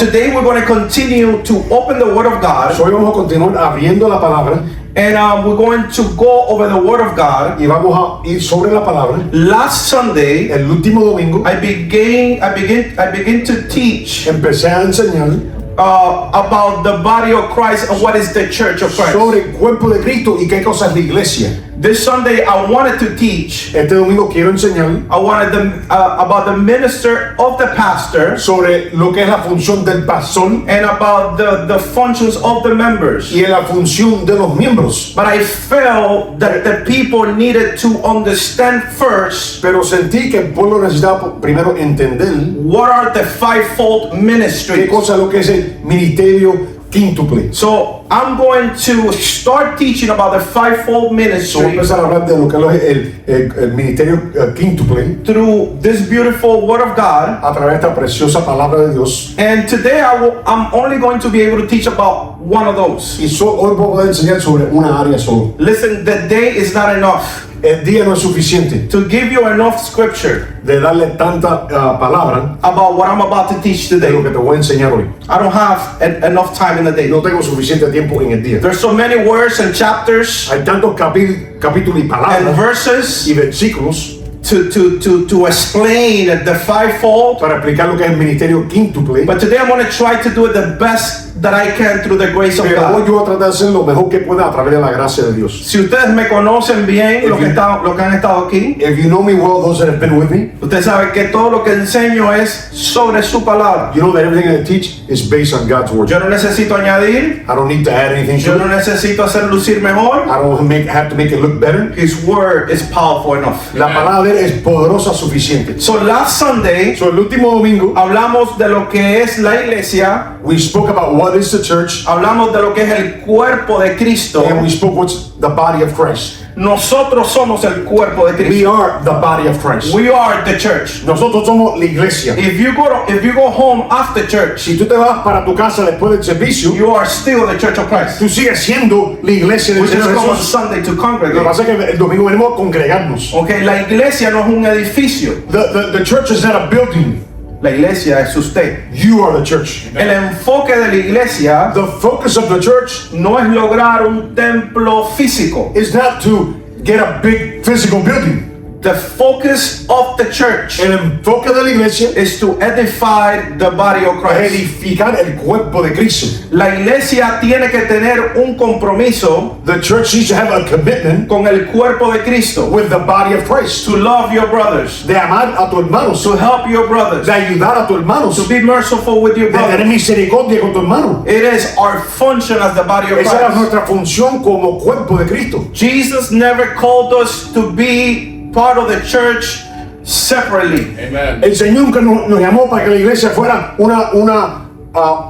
today we're going to continue to open the Word of God, Hoy vamos a continuar abriendo la palabra and we're going to go over the Word of God. y vamos a ir sobre la palabra. Last Sunday, El último domingo I begin to teach empecé a enseñar about the body of Christ and what is the church of Christ. sobre el cuerpo de Cristo y qué cosa es la iglesia. This Sunday I wanted to teach Este domingo quiero enseñar about the minister of the pastor sobre lo que es la función del pastor and about the functions of the members. y la función de los miembros. But I felt that the people needed to understand first Pero sentí que el pueblo necesitaba primero entender what are the fivefold qué ministries. cosa es lo que es el ministerio quíntuple. So I'm going to start teaching about the fivefold Vamos a ministry empezar a hablar de lo que es el ministerio quíntuple through this beautiful Word of God. a través de esta preciosa palabra de Dios. And today I'm only going to be able to teach about one of those. Y hoy voy a poder enseñar sobre una área solo. Listen, the day is not enough El día no es suficiente to give you enough scripture de darle tanta palabra about what I'm about to teach de lo today. que te voy a enseñar hoy. I don't have enough time in the day. No tengo suficiente tiempo en el día. There's so many words and chapters Hay tantos capítulos y and palabras verses y versículos to explain the fivefold. para explicar lo que es el ministerio quíntuple. But today I'm going to try to do it the best that I can through the grace of Pero hoy God. yo voy a tratar de hacer lo mejor que pueda a través de la gracia de Dios. Si ustedes me conocen bien, los que han estado aquí, If you know me well, those that have been with me, usted sabe que todo lo que enseño es sobre su palabra. you know that everything I teach is based on God's word. Yo no necesito añadir, I don't need to add anything yo to no it. necesito hacer lucir mejor. I don't have to make it look better. His word is powerful enough. La palabra de él es poderosa suficiente. So last Sunday So el último domingo, hablamos de lo que es la iglesia, we spoke about what is the church, hablamos de lo que es el cuerpo de Cristo. and we spoke what's the body of Christ. Nosotros somos el cuerpo de We Cristo. are the body of Christ. We are the church. Nosotros somos la iglesia. If you go home after church, Si tú te vas para tu casa después del servicio, you are still the church of Christ. tú sigues siendo la iglesia del We just Señor come on Jesús. Sunday to Lo que congregate. pasa es que el domingo venimos a congregarnos. Okay, la iglesia no es un edificio. The church is not a building. La iglesia es usted. You are the church. El enfoque de la iglesia The focus of the church no es lograr un templo físico. is not to get a big physical building. The focus of the church El enfoque de la iglesia is to edify the body of es Christ. edificar el cuerpo de Cristo. La iglesia tiene que tener un compromiso The church needs to have a commitment con el cuerpo de Cristo. with the body of Christ. To love your brothers. De amar a tus hermanos. To help your brothers. De ayudar a tus hermanos. To be merciful with your De tener brothers. misericordia con tu hermano. It is our function as the body of Esa era Christ. nuestra función como cuerpo de Cristo. Jesus never called us to be part of the church separately. El Señor nunca nos llamó para que la iglesia fuera una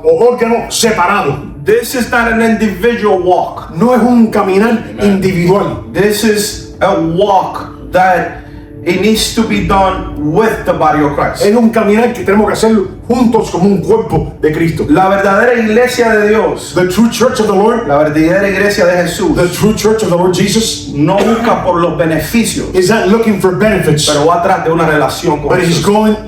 órgano separado. This is not an individual walk. No es un caminar individual. This is a walk that it needs to be done with the body of Christ. Es un caminar que tenemos que hacerlo juntos como un cuerpo de Cristo. La verdadera iglesia de Dios, The true church of the Lord, la verdadera iglesia de Jesús, the true church of the Lord Jesus, no busca por los beneficios, is not looking for benefits, pero va atrás de una relación con but Jesús.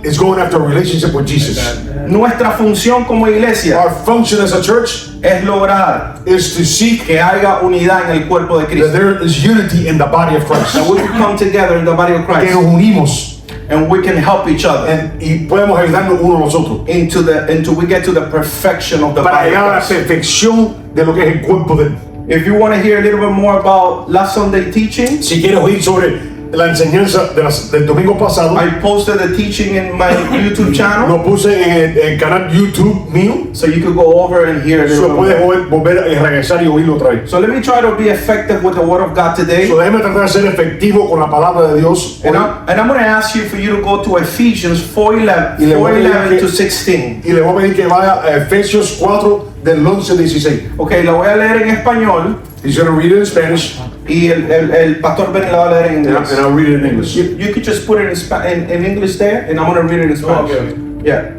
is going after a relationship with Jesus. Nuestra función como iglesia Our function as a church es lograr is to seek que haya unidad en el cuerpo de that Cristo. there is unity in the body of Christ. That we can come together in the body of Que Christ nos unimos and we can help each other y podemos ayudarnos uno a los otros until we get to the perfection of the para body llegar a la of Christ. perfección de lo que es el cuerpo de él. If you want to hear a little bit more about last Sunday teaching, Si quieres oír sobre la enseñanza del domingo pasado, I posted the teaching in my YouTube channel, lo puse en el canal YouTube mío, so you could go over and hear a so little puedes bit. volver a regresar y oírlo otra vez. So let me try to be effective with the Word of God today. So déjeme tratar de ser efectivo con la palabra de Dios. And I'm going to ask you for you to go to Ephesians 4:11 Y le voy a pedir 4:11 que- to 16. Y le voy a pedir que vaya a Efesios 4 del 11 al 16. Okay, lo voy a leer en español He's going to read it in Spanish, y el pastor Ben la va a leer en and inglés. I'll read it in English. You could just put it in English there, and I'm going to read it in Spanish. Okay. Yeah.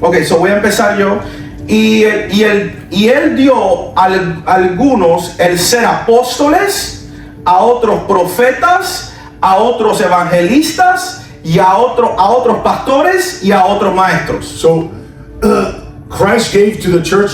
Okay, so voy a empezar yo. Y él dio a algunos el ser apóstoles, a otros profetas, a otros evangelistas y a otros pastores y a otros maestros. So, Christ gave to the church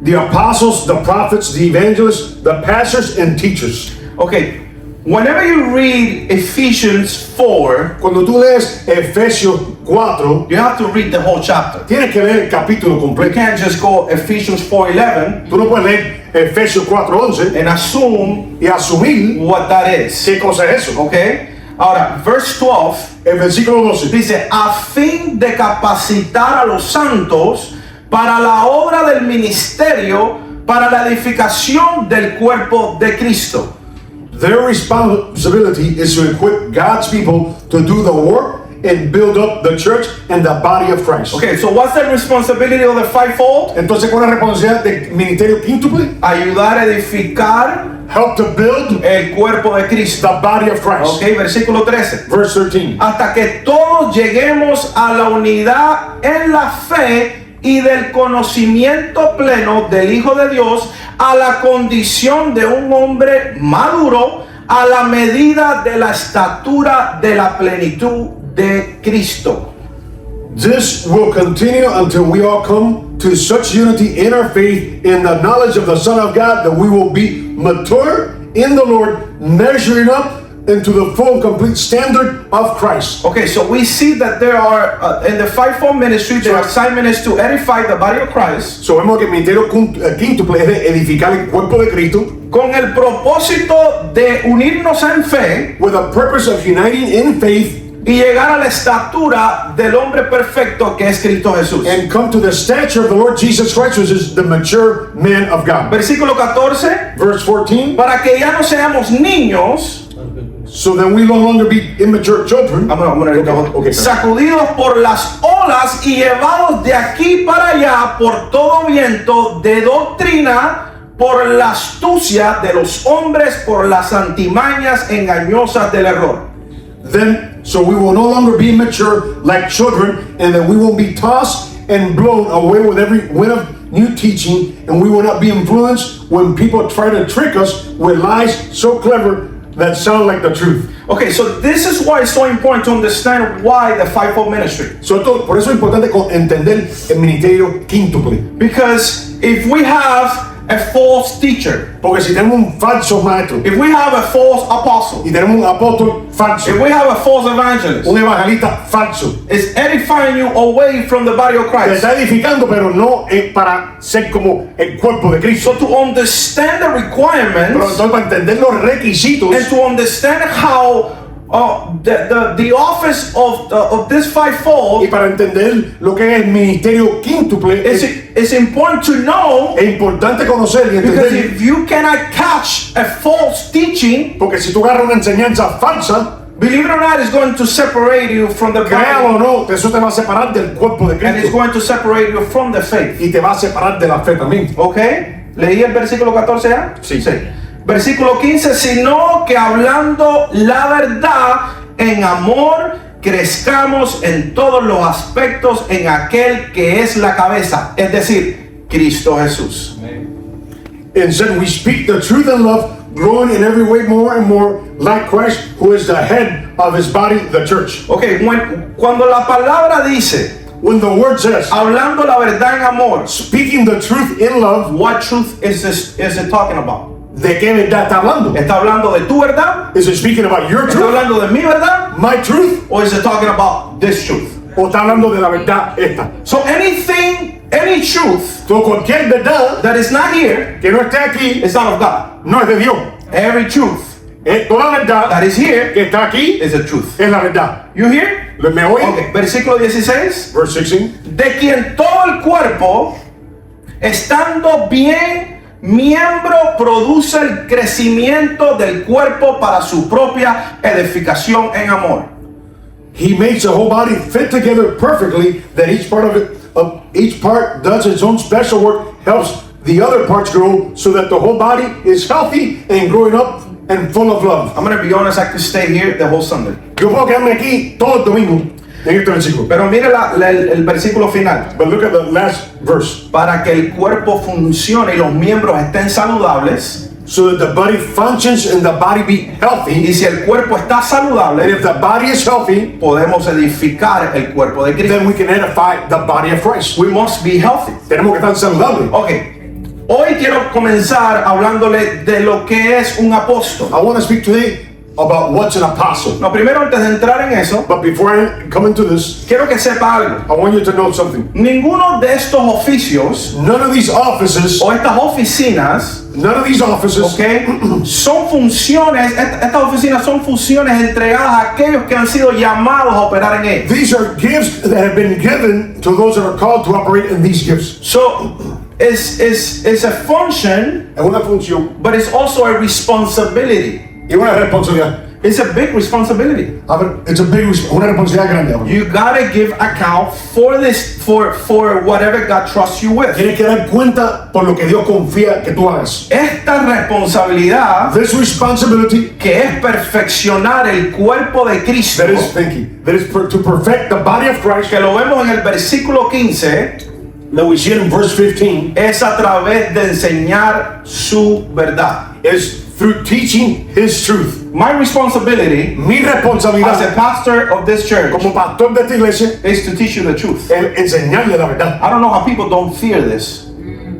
the apostles, the prophets, the evangelists, the pastors, and teachers. Okay, whenever you read Ephesians 4, Cuando tú lees Efesios 4, you have to read the whole chapter. tienes que leer el capítulo You completo. can't just go Ephesians 4:11 Tú no puedes leer Efesios 4:11 and assume y asumir what that is. qué cosa es eso. Okay? Ahora, verse 12 El versículo 12 dice, a fin de capacitar a los santos para la obra del ministerio, para la edificación del cuerpo de Cristo. their responsibility is to equip God's people to do the work and build up the church and the body of Christ. Okay, so what's the responsibility of the fivefold? Entonces, ¿cuál es la responsabilidad del ministerio quíntuple? Ayudar a edificar Help to build el cuerpo de Cristo. the body of Christ. Okay, versículo 13. Verse 13. Hasta que todos lleguemos a la unidad en la fe y del conocimiento pleno del Hijo de Dios, a la condición de un hombre maduro, a la medida de la estatura de la plenitud de Cristo. This will continue until we all come to such unity in our faith in the knowledge of the Son of God that we will be mature in the Lord, measuring up into the full and complete standard of Christ. Okay, so we see that there are, in the fivefold ministry, the assignment is to edify the body of Christ, So vemos que el ministerio quíntuple es de edificar el cuerpo de Cristo con el propósito de unirnos en fe with a purpose of uniting in faith y llegar a la estatura del hombre perfecto que es Cristo Jesús. and come to the stature of the Lord Jesus Christ, which is the mature man of God. Versículo 14, Verse 14, para que ya no seamos niños, so that we no longer be immature children, Okay. sacudidos por las olas y llevados de aquí para allá por todo viento de doctrina, por la astucia de los hombres, por las antimañas engañosas del error. Then, so we will no longer be immature like children, and that we won't be tossed and blown away with every wind of new teaching, and we will not be influenced when people try to trick us with lies so clever that sound like the truth. Okay, so this is why it's so important to understand why the fivefold ministry. Por eso es importante entender el ministerio quíntuple. Because if we have a false teacher, Porque si tenemos un falso maestro if we have a false apostle, y tenemos un apóstol falso, if we have a false evangelist, un evangelista falso, it's edifying you away from the body of te Christ. está edificando, pero no para ser como el cuerpo de Cristo. So to understand the Pero requirements entonces, para entender los requisitos and to understand how the office of this y fivefold, para entender lo que es el ministerio quíntuple, it's important to know, es importante conocer y because entender, if you cannot catch a false teaching, porque si tú agarras una enseñanza falsa, believe it or not, it's going to separate you from the créalo o body, no, eso te va a separar del cuerpo de and it's Cristo going to separate you from the faith. y te va a separar de la fe también. ¿Ok? ¿Leí el versículo 14 ya? Sí. Versículo 15, sino que hablando la verdad en amor, crezcamos en todos los aspectos en aquel que es la cabeza, es decir, Cristo Jesús. And said, we speak the truth in love, growing in every way more and more like Christ, who is the head of his body, the church. Ok, cuando la palabra dice, When the word says, hablando la verdad en amor, speaking the truth in love, what truth is it talking about? ¿de qué verdad está hablando? ¿Está hablando de tu verdad? Is it speaking about your ¿Está truth, hablando de mi verdad? my truth, Or is it talking about this truth? o está hablando de la verdad esta? So any truth So, cualquier verdad that is not here que no esté aquí is not of God. no es de Dios. Every truth Toda verdad that is here que está aquí is a truth. es la verdad. You hear? ¿Me oye? Okay, versículo 16. Verse 16. De quien todo el cuerpo, estando bien miembro, produce el crecimiento del cuerpo para su propia edificación en amor. He makes the whole body fit together perfectly, that each part does its own special work, helps the other parts grow, so that the whole body is healthy and growing up and full of love. I'm going to be honest, I could stay here the whole Sunday. Yo puedo quedarme aquí todo el domingo en este versículo. Pero mire el versículo final. But look at the last verse. Para que el cuerpo funcione y los miembros estén saludables, so that the body functions and the body be Y healthy. si el cuerpo está And saludable, if the body is healthy, podemos edificar el cuerpo de Cristo. then we can edify the body of Christ. We must be healthy. Tenemos que estar saludables. Ok, hoy quiero comenzar hablándole de lo que es un apóstol. I want to speak today about what's an apostle. No, primero antes de entrar en eso, But before I come into this, quiero que sepa algo. I want you to know something. Ninguno de estos oficios None of these offices, o estas oficinas, none of these offices ok, son funciones, estas oficinas son funciones entregadas a aquellos que han sido llamados a operar en ellas. these are gifts that have been given to those that are called to operate in these gifts. So, it's a function, Es una función but it's also a responsibility. y una responsabilidad. It's a big responsibility. A ver, it's a big una responsabilidad grande. A ver. You gotta give account for this, for whatever God trusts you with. Tienes que dar cuenta por lo que Dios confía que tú hagas. Esta responsabilidad, This responsibility que es perfeccionar el cuerpo de Cristo, that is thinking, that is to perfect the body of Christ, que lo vemos en el versículo 15, that we see it in verse 15, es a través de enseñar su verdad. is through teaching His truth. My responsibility Mi as a responsabilidad pastor of this church como pastor de esta iglesia is to teach you the truth. es enseñarle la verdad. I don't know how people don't fear this.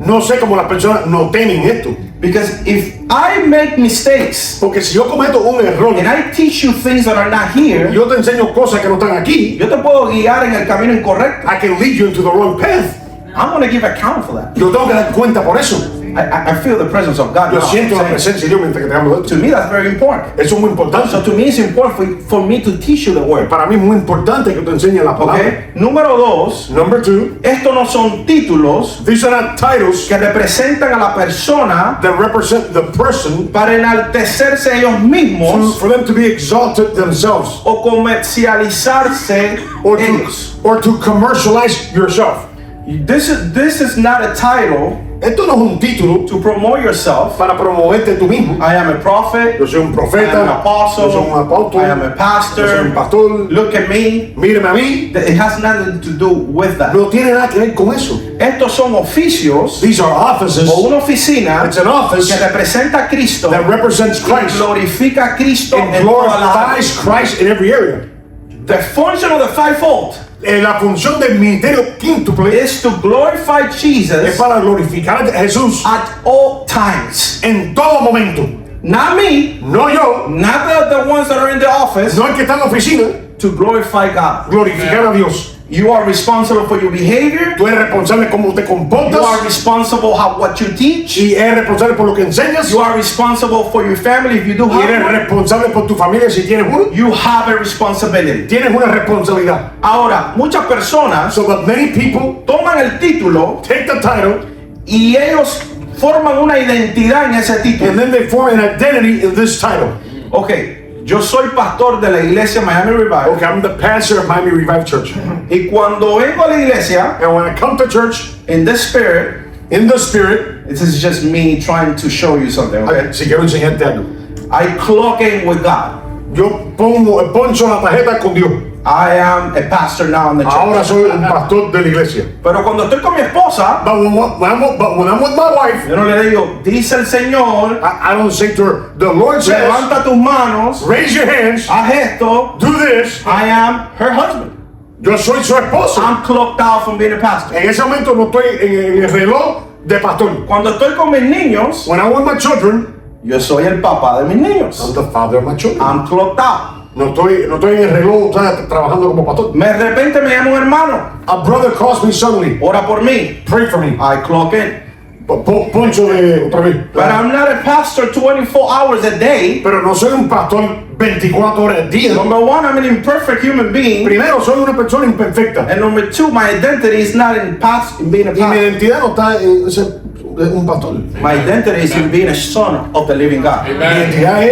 No sé cómo las personas no temen esto. Because if I make mistakes Porque si yo cometo un error and I teach you things that are not y here, yo te enseño cosas que no están aquí, yo te puedo guiar en el camino incorrecto. I can lead you into the wrong path. I'm going to give account for that. Yo tengo que dar cuenta por eso. I feel the presence of God Yo now. siento la presencia de Dios mientras que te hablo de To esto. me, that's very important. Eso es muy importante. So to me, it's important for me to teach you the word. Para mí es muy importante que te enseñes la palabra. Okay. Número 2, Number 2, estos no son títulos these are not titles que representan a la persona that represent the person para enaltecerse ellos mismos for them to be exalted themselves o comercializarse ellos. or to commercialize yourself. This is not a title Esto no es un título to promote yourself. para promoverte tú mismo. I am a prophet. Yo soy un I profeta, am an apostle. yo soy un apóstol, I am a pastor. yo soy un pastor. Look at me. Míreme a mí. It has nothing to do with that. No tiene nada que ver con eso. Estos son oficios These are offices. o una oficina It's an office que representa a Cristo that represents y Christ glorifica a Cristo and en todas las áreas. glorifies Christ in every area. The function of the fivefold La función del ministerio quíntuple is to glorify es Jesus para glorificar a Jesús at all times. en todo momento. Not me, No yo, not the ones that are in the office, no el que está en la oficina, to glorify God. glorificar a Dios. You are responsible for your behavior. Tú eres responsable cómo te You are comportas responsible for what you teach. y eres responsable por lo que enseñas You are responsible for your family if you do y eres have one. responsable por tu familia si tienes uno. You have a responsibility. Tienes una responsabilidad. Ahora, muchas personas So that many people toman el título take the title y ellos forman una identidad en ese título. and then they form an identity in this title. Ok, yo soy pastor de la iglesia Miami Revival. Okay, I'm the pastor of Miami Revive Church. Y cuando vengo a la iglesia, And when I come to church in the spirit, in the spirit, this is just me trying to show you something, okay? si quiero enseñarte algo, I clock in with God. yo poncho la tarjeta con Dios. I am a pastor now in the church. Ahora soy un pastor de la iglesia. Pero cuando estoy con mi esposa, But when I'm with my wife, yo no le digo, dice el Señor, I don't say to her, the Lord says, levanta tus manos, raise your hands, haz esto. do this. I am her husband. Yo soy su esposo. I'm clocked out from being a pastor. En ese momento no estoy en el reloj de pastor. Cuando estoy con mis niños, When I'm with my children, yo soy el papá de mis niños. I'm the father of my children. I'm clocked out. No estoy en el reloj, o sea, trabajando como pastor. De repente me llama un hermano, A brother calls me suddenly, ora por mí. pray for me. I clock in. Poncho de otra vez. But I'm not a pastor 24 hours a day. Pero no soy un pastor 24 horas al día. Number one, I'm an imperfect human being. Primero, soy una persona imperfecta. And number two, my identity is not in being a Y mi pastor. identidad no está en ser un pastor. My identity is in being a son of the living God. Mi identidad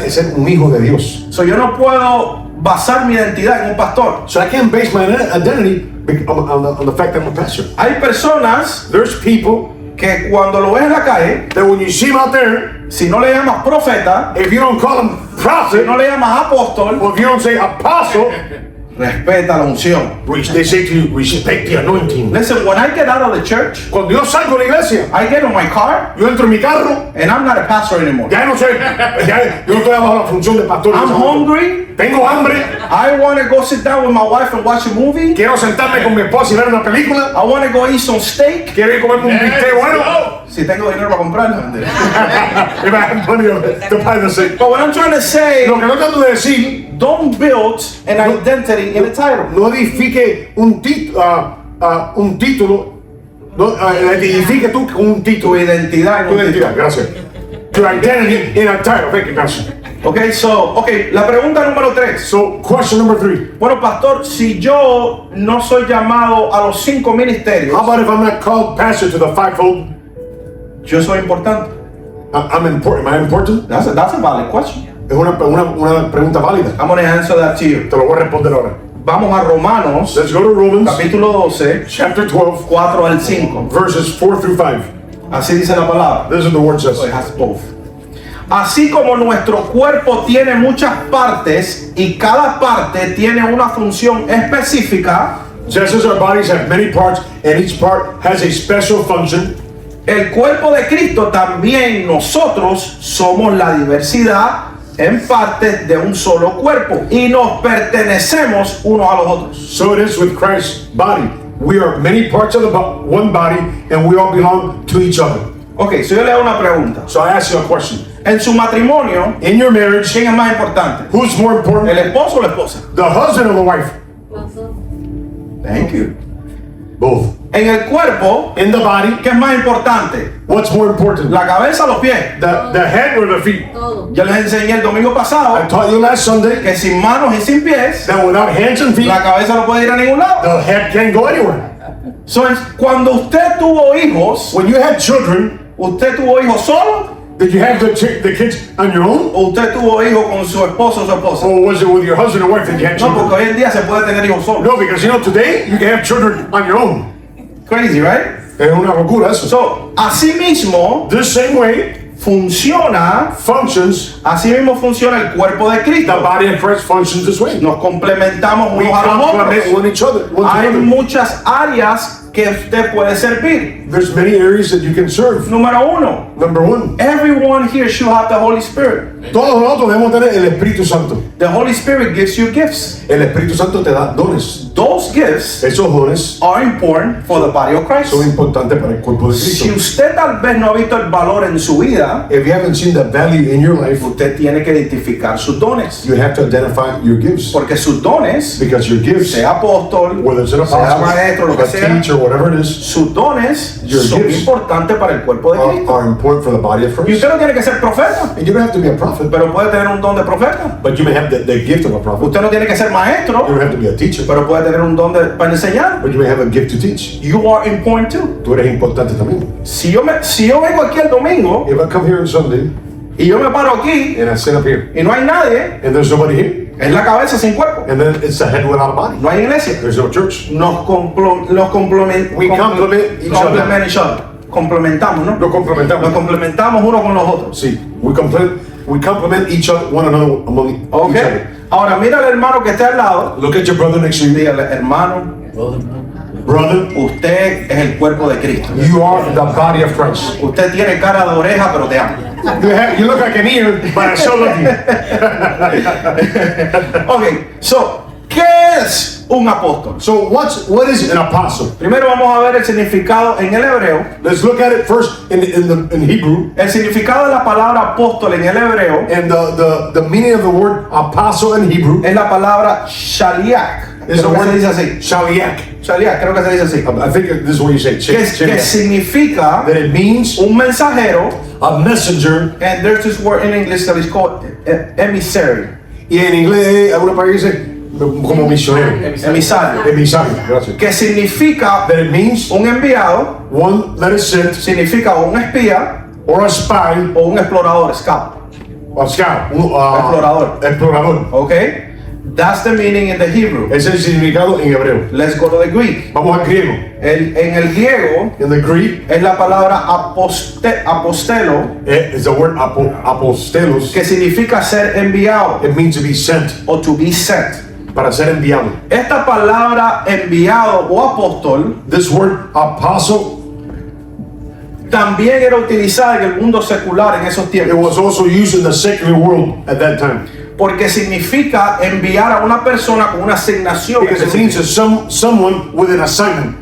es ser un hijo de Dios. So yo no puedo basar mi identidad en un pastor. So I can't base my identity on the fact that I'm a pastor. Hay personas There's people que cuando lo ves en la calle, that when you see them out there, si no le llamas profeta, if you don't call them si prophet, no le llamas apóstol, or if you don't say apostle, Respeta la unción. They say to you, respect the anointing. Listen, when I get out of the church, Cuando yo salgo de la iglesia, I get in my car, yo entro en mi carro, and I'm not a pastor anymore. ya no soy, yo no estoy bajo la función de pastor. I'm hungry. Tengo hambre, I want to go sit down with my wife and watch a movie. quiero sentarme con mi esposa y ver una película, I want to go eat some steak. quiero ir a comerme un bistec bueno. Si tengo dinero para comprarlo. If I have money to buy the steak. But what I'm trying to say, Lo que no trato de decir, don't build an identity in a title. no edifique un título, no, edifique tú con un Tu título. identidad en Tu un identidad, título. gracias. Your identity in a title. Thank you, Pastor. Okay, la pregunta número 3. So, question number 3. Bueno, pastor, si yo no soy llamado a los 5 ministerios, How about if I'm not called pastor to the fivefold? yo soy importante. I'm important. Am I important? That's a valid question. Es una pregunta válida. I'm going to answer that to you. Te lo voy a responder ahora. Vamos a Romanos, Let's go to Romans capítulo 12, chapter 12, 4 al 5. verses 4 through 5. Así dice la palabra. This is the word says. So it has both. Así como nuestro cuerpo tiene muchas partes y cada parte tiene una función específica, Just as our bodies have many parts and each part has a special function, el cuerpo de Cristo también nosotros somos la diversidad en partes de un solo cuerpo y nos pertenecemos unos a los otros. so it is with Christ's body. We are many parts of the one body and we all belong to each other. Ok, so yo le hago una pregunta. So I ask you a question. En su matrimonio, In your marriage, ¿quién es más importante? who's more ¿El important? esposo o la esposa? The husband or the wife? Thank you. Both. En el cuerpo, In the body, ¿qué es más importante? what's more important? ¿La cabeza o los pies? The head or the feet? Todo. Yo les enseñé el domingo I pasado taught you last Sunday que sin manos y sin pies, that without hands and feet, la cabeza no puede ir a ningún lado. the head can't go anywhere. So, cuando usted tuvo hijos, When you had children, ¿usted tuvo hijos solo? did you have the kids on your own? ¿O usted tuvo hijos con su esposo o su esposa? Or was it with your husband or wife that you had No, children? porque hoy en día se puede tener hijos solos. No, because you know, today you can have children on your own. Crazy, right? Es una locura eso. So, así mismo This same way funciona, functions, así mismo funciona el cuerpo de the Cristo. body of Christ functions this way. Nos complementamos We unos a los complement otros. one each other. One to Hay another. muchas áreas que usted puede servir. There's many areas that you can serve. Número 1, Number one, everyone here should have the Holy Spirit. todos nosotros debemos tener el Espíritu Santo. The Holy Spirit gives you gifts. El Espíritu Santo te da dones. Those gifts Esos dones are important for the body of Christ. son importantes para el cuerpo de Si Cristo. usted tal vez no ha visto el valor en su vida, If you haven't seen the value in your life, usted tiene que identificar sus dones. you have to identify your gifts. Porque sus dones, Because your gifts, sea apóstol, whether it's an sea apostle, maestro, lo a que sea, teacher, whatever it is, sus dones Your son gifts importantes para el cuerpo de Cristo. are important for the body of Y Christ. usted no tiene que ser profeta, And you don't have to be a prophet, pero puede tener un don de profeta. but you may have the gift of a prophet. Usted no tiene que ser You maestro, don't have to be a teacher, pero puede tener un don para enseñar. but you may have a gift to teach. You are important too. Tú eres importante también. Si yo vengo aquí el domingo If I come here on Sunday y yo me paro aquí and I sit up here y no hay nadie, and there's nobody here, es la cabeza sin cuerpo. and then it's the head without a body, No hay iglesia. there's no church. We complement each other. Complementamos, ¿no? Lo complementamos. Nos complementamos unos con los otros. See, we complement each other, one another among each ¿Ok? other. Ahora mira al hermano que está al lado. Look at your brother next to you. Dígale, hermano, Brother, usted es el cuerpo de Cristo. you are the body of Christ. Usted tiene cara de oreja, pero te amo. You look like an ear, but I still love you. Ok, so, ¿qué es un apóstol? So what is an apostle? Primero vamos a ver el significado en el hebreo. Let's look at it first in Hebrew. El significado de la palabra apóstol en el hebreo And the meaning of the word apostle in Hebrew es la palabra shaliach. is the Creo que se word dice así. shaliach. Shaliach, creo que se dice así. I think this is what you say. Que Shaliach. significa That it means un mensajero. a messenger. And there's this word in English that is called emissary. Y en inglés, alguna parte dice como misionero. Emisario. Emisario, gracias. Que significa That it means un enviado, one that is sent, significa un espía or a spy, o un explorador, scout. or scout, Explorador. explorador. Okay? That's the meaning in the Hebrew. Ese es el significado en hebreo. Let's go to the Greek. Vamos al griego. En el griego In the Greek, es la palabra apostelo, is the word apostelos. que significa ser enviado It means to be sent. o to be sent. para ser enviado. Esta palabra enviado o apóstol This word apostle, también era utilizada en el mundo secular en esos it tiempos, was also used in the secular world at that time. porque significa enviar a una persona con una asignación Because it means específica. that someone with an assignment.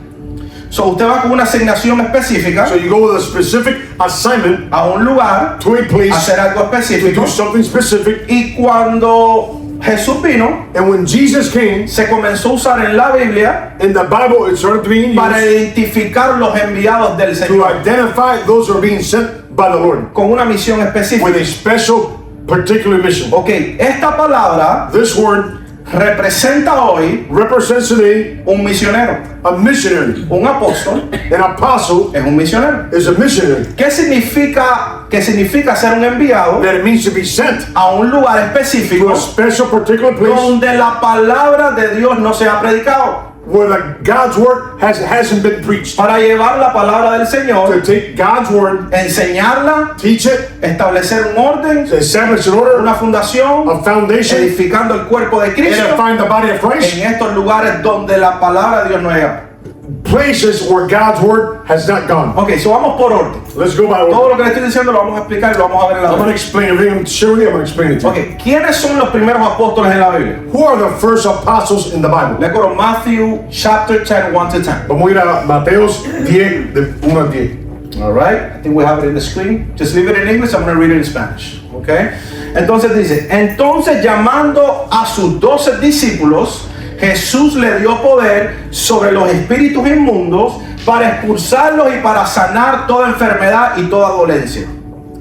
So, usted va con una asignación específica So you go with a specific assignment a un lugar to a a place hacer algo to específico, do something specific. y cuando Jesús vino, And when Jesus came, se comenzó a usar en la Biblia in the Bible, it started being para used identificar los enviados del to Señor identify those who are being sent by the Lord con una misión with específica. a special, particular mission. Ok, esta palabra This word representa hoy represents today un misionero. a missionary. Un apóstol An apostle es un misionero. is a missionary. ¿Qué significa ser un enviado That it means to be sent a un lugar to específico a special, particular place donde la palabra de Dios no se ha predicado? where God's word hasn't been preached? Para llevar la palabra del To Señor, take God's word, enseñarla, teach it, establecer un orden, to establish an order, una fundación, a foundation, edificando el cuerpo de Cristo edifying the body of Christ. en estos lugares donde la palabra de Dios no llega. Places where God's word has not gone. Ok, so vamos por orden. Let's go by Todo order. lo que le estoy diciendo lo vamos a explicar y lo vamos a ver en la I'm going to Biblia. explain everything I'm sharing with you. I'm going to explain it to you. Ok, ¿quiénes son los primeros apóstoles en la Biblia? Who are the first apostles in the Bible? Let's go to Matthew chapter 10, 1 to 10. Vamos a ir a Mateos 10, de 1 al 10. All right, I think we have it in the screen. Just leave it in English, I'm going to read it in Spanish. Okay? Entonces dice, entonces llamando a sus 12 discípulos, Jesús le dio poder sobre los espíritus inmundos para expulsarlos y para sanar toda enfermedad y toda dolencia.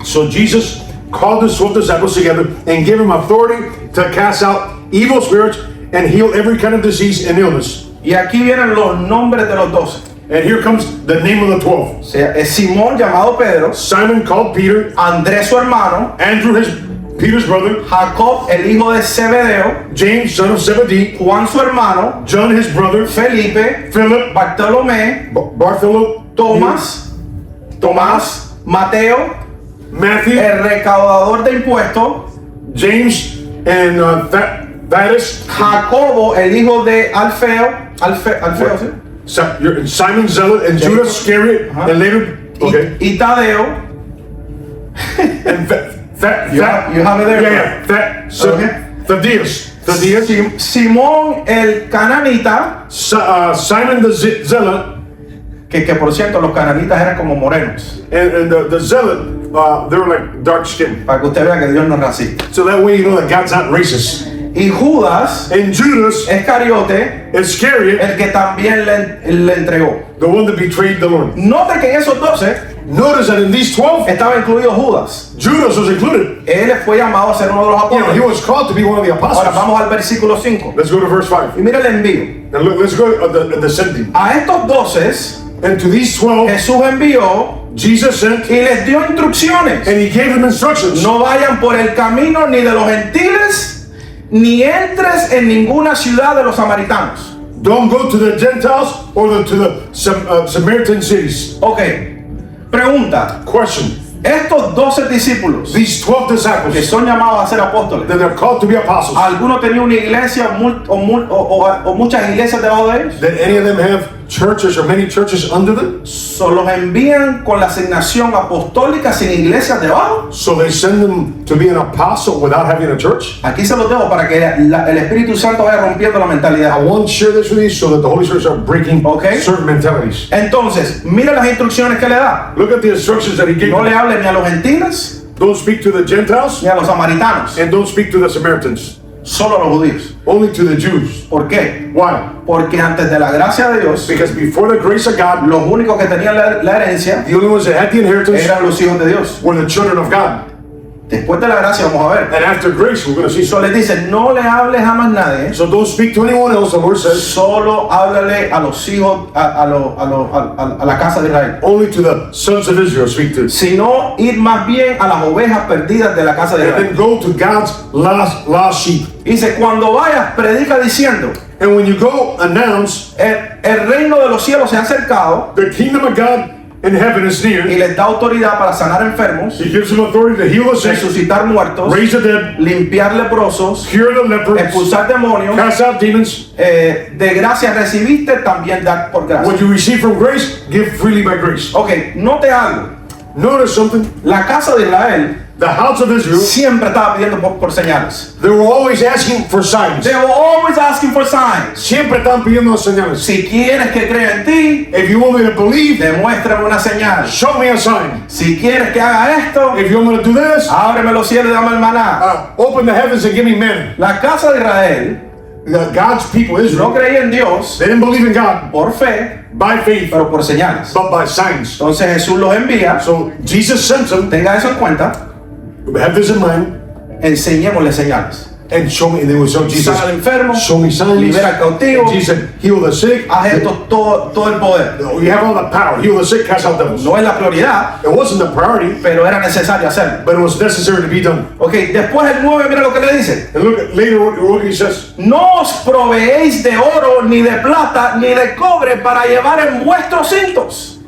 So Jesus called his 12 disciples together and gave them authority to cast out evil spirits and heal every kind of disease and illness. Y aquí vienen los nombres de los 12. And here comes the name of the 12. O sea, es Simón llamado Pedro, Simon called Peter, Andrés su hermano, Andrew Peter's brother, Jacob el hijo de Zebedeo, James son of Zebedee, Juan su hermano, John his brother, Felipe, Philip, Bartolomé, Bartholomew, Tomás, Mateo, Matthew, el recaudador de impuestos, James, and Thaddeus, Jacobo, el hijo de Alfeo, ¿sí? Simon Zealot, and Judas Iscariot, and later, okay, y Tadeo. and You have it there? yeah, Okay. Thaddeus, Simón el cananita, Simon the Zealot, que por cierto los cananitas eran como morenos, and the Zealot, they were like dark skinned. para que usted vea que Dios no es racista. So that way you know that God's not racist. Y Judas And Judas Iscariote, Iscariot, el que también le entregó. the one that betrayed the Lord. Note que en esos 12 Notice that in these 12, estaba incluido Judas. Judas was included. Él fue llamado a ser uno de los You know, he apóstoles. was called to be one of the Ahora apostles. vamos al versículo 5. Let's go to verse 5. Y mira el envío. And look, let's go to the sending. A estos 12 And to these 12, Jesús envió Jesus sent, y les dio instrucciones. and he gave them instructions. No vayan por el camino ni de los gentiles, ni entres en ninguna ciudad de los samaritanos. Don't go to the Gentiles or to the Samaritan cities. Ok, pregunta. Question. Estos 12 discípulos These 12 que disciples son llamados a ser apóstoles, that are called to be apostles, ¿alguno tenía una iglesia o muchas iglesias debajo de ellos? that any of them have churches or many churches under them? So, los envían con la asignación apostólica sin iglesias debajo. So they send them to be an apostle without having a church? Aquí se los dejo para que el Espíritu Santo vaya rompiendo la I mentalidad. want to share this with you so that the Holy Spirit start breaking Okay. certain mentalities. Entonces, mira las instrucciones que le da. Look at the instructions that he gave No le them. hable ni a los gentiles Don't speak to the Gentiles ni a los samaritanos, and don't speak to the Samaritans. solo a los judíos. Only to the Jews. ¿Por qué? Why? Porque antes de la gracia de Dios, Because before the grace of God, los únicos que tenían la herencia the only ones that had the inheritance eran los hijos de Dios. were the children of God. Después de la gracia vamos a ver. And after grace, we're going to see. Eso les dice, no le hables jamás a nadie, So don't speak to anyone else, the Lord says. solo háblale a los hijos, a la casa de Israel. Only to the sons of Israel speak to. Sino ir más bien a las ovejas perdidas de la casa de And Israel. then go to God's lost sheep. Dice, cuando vayas, predica diciendo, And when you go, announce el reino de los cielos se ha acercado, the kingdom of God in heaven is y near. les da autoridad para sanar enfermos, He gives them authority to heal the sick, resucitar muertos, raise the dead, limpiar leprosos, cure the lepers, expulsar demonios. cast out demons. De gracia recibiste, también dar por gracia. What you receive from grace, give freely by grace. Ok, note algo. Notice something. La casa de Israel The house of Israel, siempre estaba pidiendo por señales. they were always asking for signs. They were always asking for signs. Siempre están pidiendo señales. Si quieres que crea en ti, If you want me to believe, demuéstrame una señal. show me a sign. Si quieres que haga esto, If you want me to do this, ábreme los cielos y dame el maná. open the heavens and give me manna. La casa de Israel God's people, no Israel, creía en Dios they didn't believe in God por fe, by faith, pero por señales. but by signs. Entonces Jesús los envía. So Jesus sent them. Tenga eso en cuenta. Have this in mind Enseñémosle señales. and show me. And they would show Jesus. Sana al enfermo, Show me signs. libera al cautivo, And Jesus said, heal the sick. haz esto todo el poder. You have all the power. Heal the sick, cast out devils. No es la prioridad, It wasn't the priority, pero era necesario hacerlo. but it was necessary to be done. Ok, después el 9, mira lo que le dice. And look at later what he says. No os proveéis de oro, ni de plata, ni de cobre para llevar en vuestros cintos.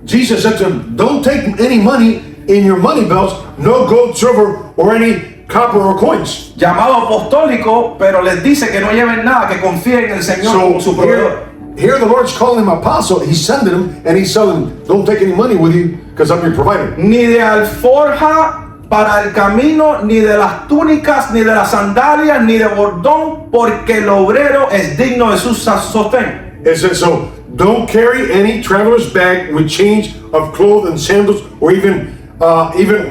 Jesus said to him, don't take any money in your money belts, no gold, silver, or any copper or coins. Llamado apostólico, pero les dice que no lleven nada, que confíen en el Señor como su So proveedor. here the Lord's calling him apostle. He's sending him and he's telling him, don't take any money with you because I'm your provider. Ni de alforja para el camino, ni de las túnicas, ni de las sandalias, ni de bordón, porque el obrero es digno de su sostén. It says, so don't carry any traveler's bag with change of clothes and sandals, or even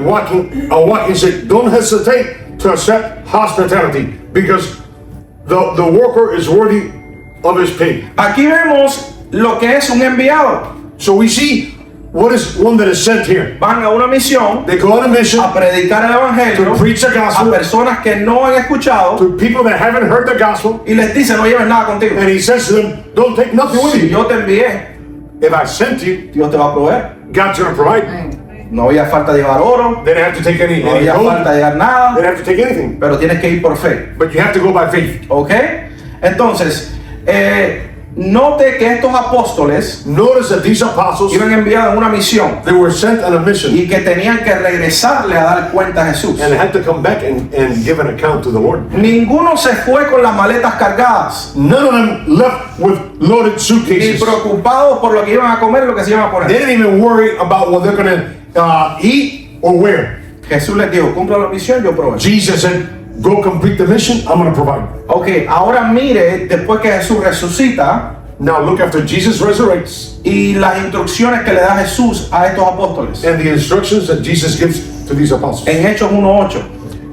walking stick. Don't hesitate to accept hospitality, because the worker is worthy of his pay. Aquí vemos lo que es un enviado. So we see what is one that is sent here. Van a una misión They go on a mission a predicar el evangelio to preach the a gospel personas que no han escuchado to people that haven't heard the gospel, y les dice no lleves nada contigo. and he says to them, don't take nothing with Si you. yo te envié, If I sent you, Dios te va a proveer. God's going to provide. No había falta de llevar oro, They didn't have to take any no había gold. falta de llevar They nada, didn't have to take anything. pero tienes que ir por fe. But you have to go by faith. ¿Ok? Entonces, note que estos apóstoles Notice that these apostles, iban enviados en una misión they were sent on a mission, y que tenían que regresarle a dar cuenta a Jesús. and they had to come back and give an account to the Lord. Ninguno se fue con las maletas cargadas, None of them left with loaded ni suitcases. preocupados por lo que iban a comer y lo que se iban a They poner. didn't even worry about what they're going to eat or wear. Jesús les dijo, cumpla la misión, yo proveo. Jesus said, go complete the mission, I'm going to provide. Ok, ahora mire, después que Jesús resucita Now look, after Jesus resurrects y las instrucciones que le da Jesús a estos apóstoles. and the instructions that Jesus gives to these apostles. En Hechos 1:8.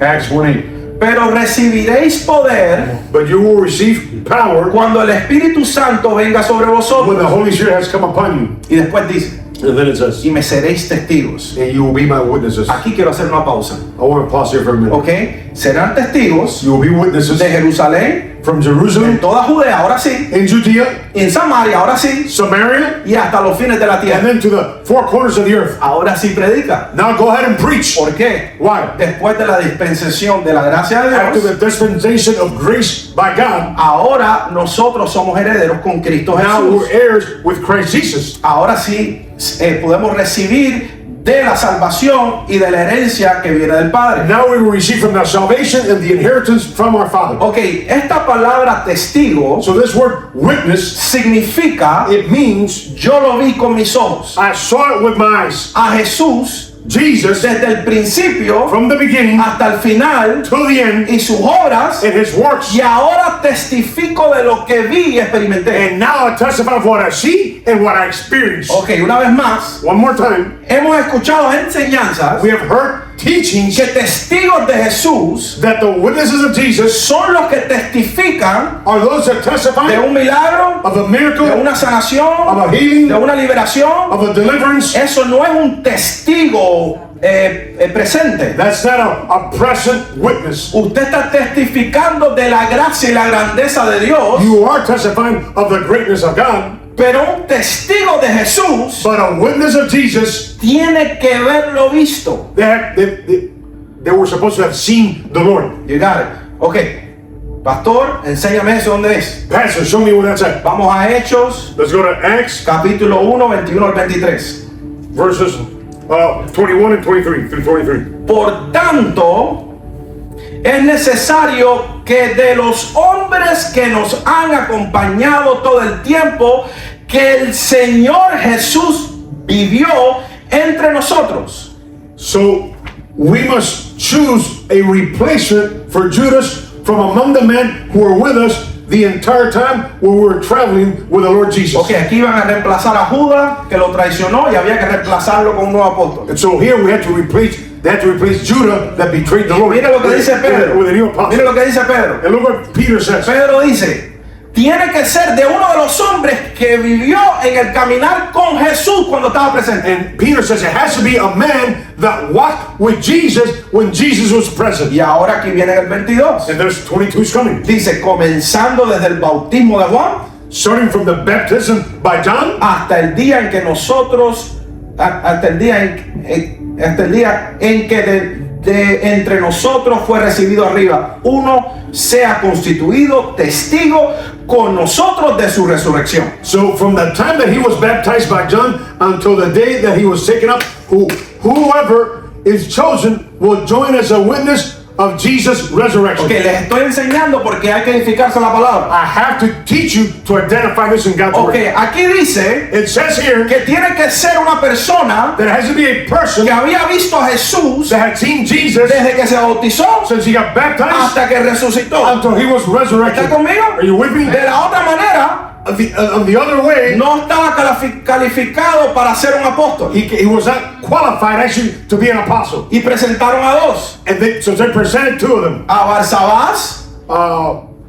Acts 1:8. Pero recibiréis poder But you will receive power cuando el Espíritu Santo venga sobre when the vosotros. Holy Spirit has come upon you. Y después dice, And then it says, y me seréis testigos. and you will be my witnesses. I Aquí quiero hacer una pausa. want to pause here for a minute. Ok, serán testigos You will be witnesses de Jerusalén, from en Jerusalem, toda Judea, ahora sí, in Judea, y en Samaria, ahora sí, Samaria, y hasta los fines de la and tierra. then to the four corners of the earth. Ahora sí predica. Now go ahead and preach. ¿Por qué? Why? Después de la dispensación de la gracia de After Dios, the dispensation of grace by God, ahora nosotros somos herederos con Cristo now Jesús. we're heirs with Christ Jesus. Ahora sí podemos recibir de la salvación y de la herencia que viene del Padre. Now we will receive from the salvation and the inheritance from our Father. Ok, esta palabra testigo So this word witness, significa it means yo lo vi con mis ojos. I saw it with my eyes. A Jesús Jesus, desde el principio from the beginning hasta el final till the end, y sus obras, and his works. y ahora testifico de lo que vi y experimenté. And now I testify of what I see and what I experience. Ok, una vez más, One more time, hemos escuchado enseñanzas we have heard teachings que testigos de Jesús that the witnesses of Jesus son los que testifican are those that de testify un milagro, of a de miracle, una sanación, of a healing, de una liberación. of a deliverance. Eso no es un testigo presente. That's not a present witness. Usted está testificando de la gracia y la grandeza de Dios, You are testifying of the greatness of God, pero un testigo de Jesús but a witness of Jesus, tiene que verlo visto. they were supposed to have seen the Lord. You got it. Ok, pastor, enséñame eso dónde es. Pastor, show me where that's at. Vamos a Hechos, Let's go to Acts capítulo 1, 21 al 23. verses 21 and 23 through 23. Por tanto, es necesario que de los hombres que nos han acompañado todo el tiempo que el Señor Jesús vivió entre nosotros. So we must choose a replacement for Judas from among the men who were with us the entire time when we were traveling with the Lord Jesus. Ok, aquí iban a reemplazar a Judas, que lo traicionó, y había que reemplazarlo con un nuevo apóstol. And so here we had to replace Judah that betrayed the Lord Mira lo que dice Pedro. with a new apostle. Mira lo que dice Pedro. And look what Peter says. Pedro dice, tiene que ser de uno de los hombres que vivió en el caminar con Jesús cuando estaba presente. And Peter says it has to be a man that walked with Jesus when Jesus was present. Y ahora aquí viene el 22. And there's 22's coming. Dice, comenzando desde el bautismo de Juan Starting from the baptism by John hasta el día en que nosotros, hasta el día en que de entre nosotros fue recibido arriba, uno sea constituido testigo con nosotros de su resurrección. So from the time that he was baptized by John until the day that he was taken up, whoever is chosen will join as a witness of Jesus' resurrection. Ok, les estoy enseñando porque hay que edificarse la palabra. I have to teach you to identify this in God's Ok, word. aquí dice It says here que tiene que ser una persona that it has to be a person que había visto a Jesús that had seen Jesus desde que se bautizó since he got baptized hasta que resucitó. until he was resurrected. ¿Está conmigo? Are you with me? De la otra manera, The other way, no estaba calificado para ser un apóstol. he was not qualified actually to be an apostle. Y presentaron a dos, And so they presented two of them. a Barsabás,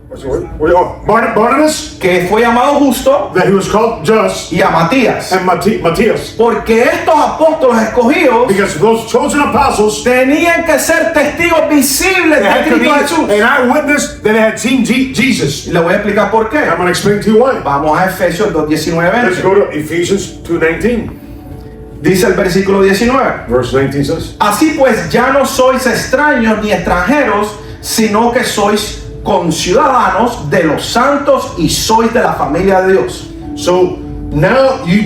What's the word? Barnabas, que fue llamado justo, that he was called just, y a Matías. and Matthias. Porque estos apóstoles escogidos Because those chosen apostles, tenían que ser testigos visibles they de had to be Cristo Jesús. an eyewitness that they had seen Jesus. Y le voy a explicar por qué. I'm going to explain to you why. Vamos a Efesios 2:19. Let's go to Ephesians 2:19. Dice el versículo 19. Verse 19 says, Así pues, ya no sois extraños ni extranjeros, sino que sois conciudadanos de los santos y sois de la familia de Dios. so now you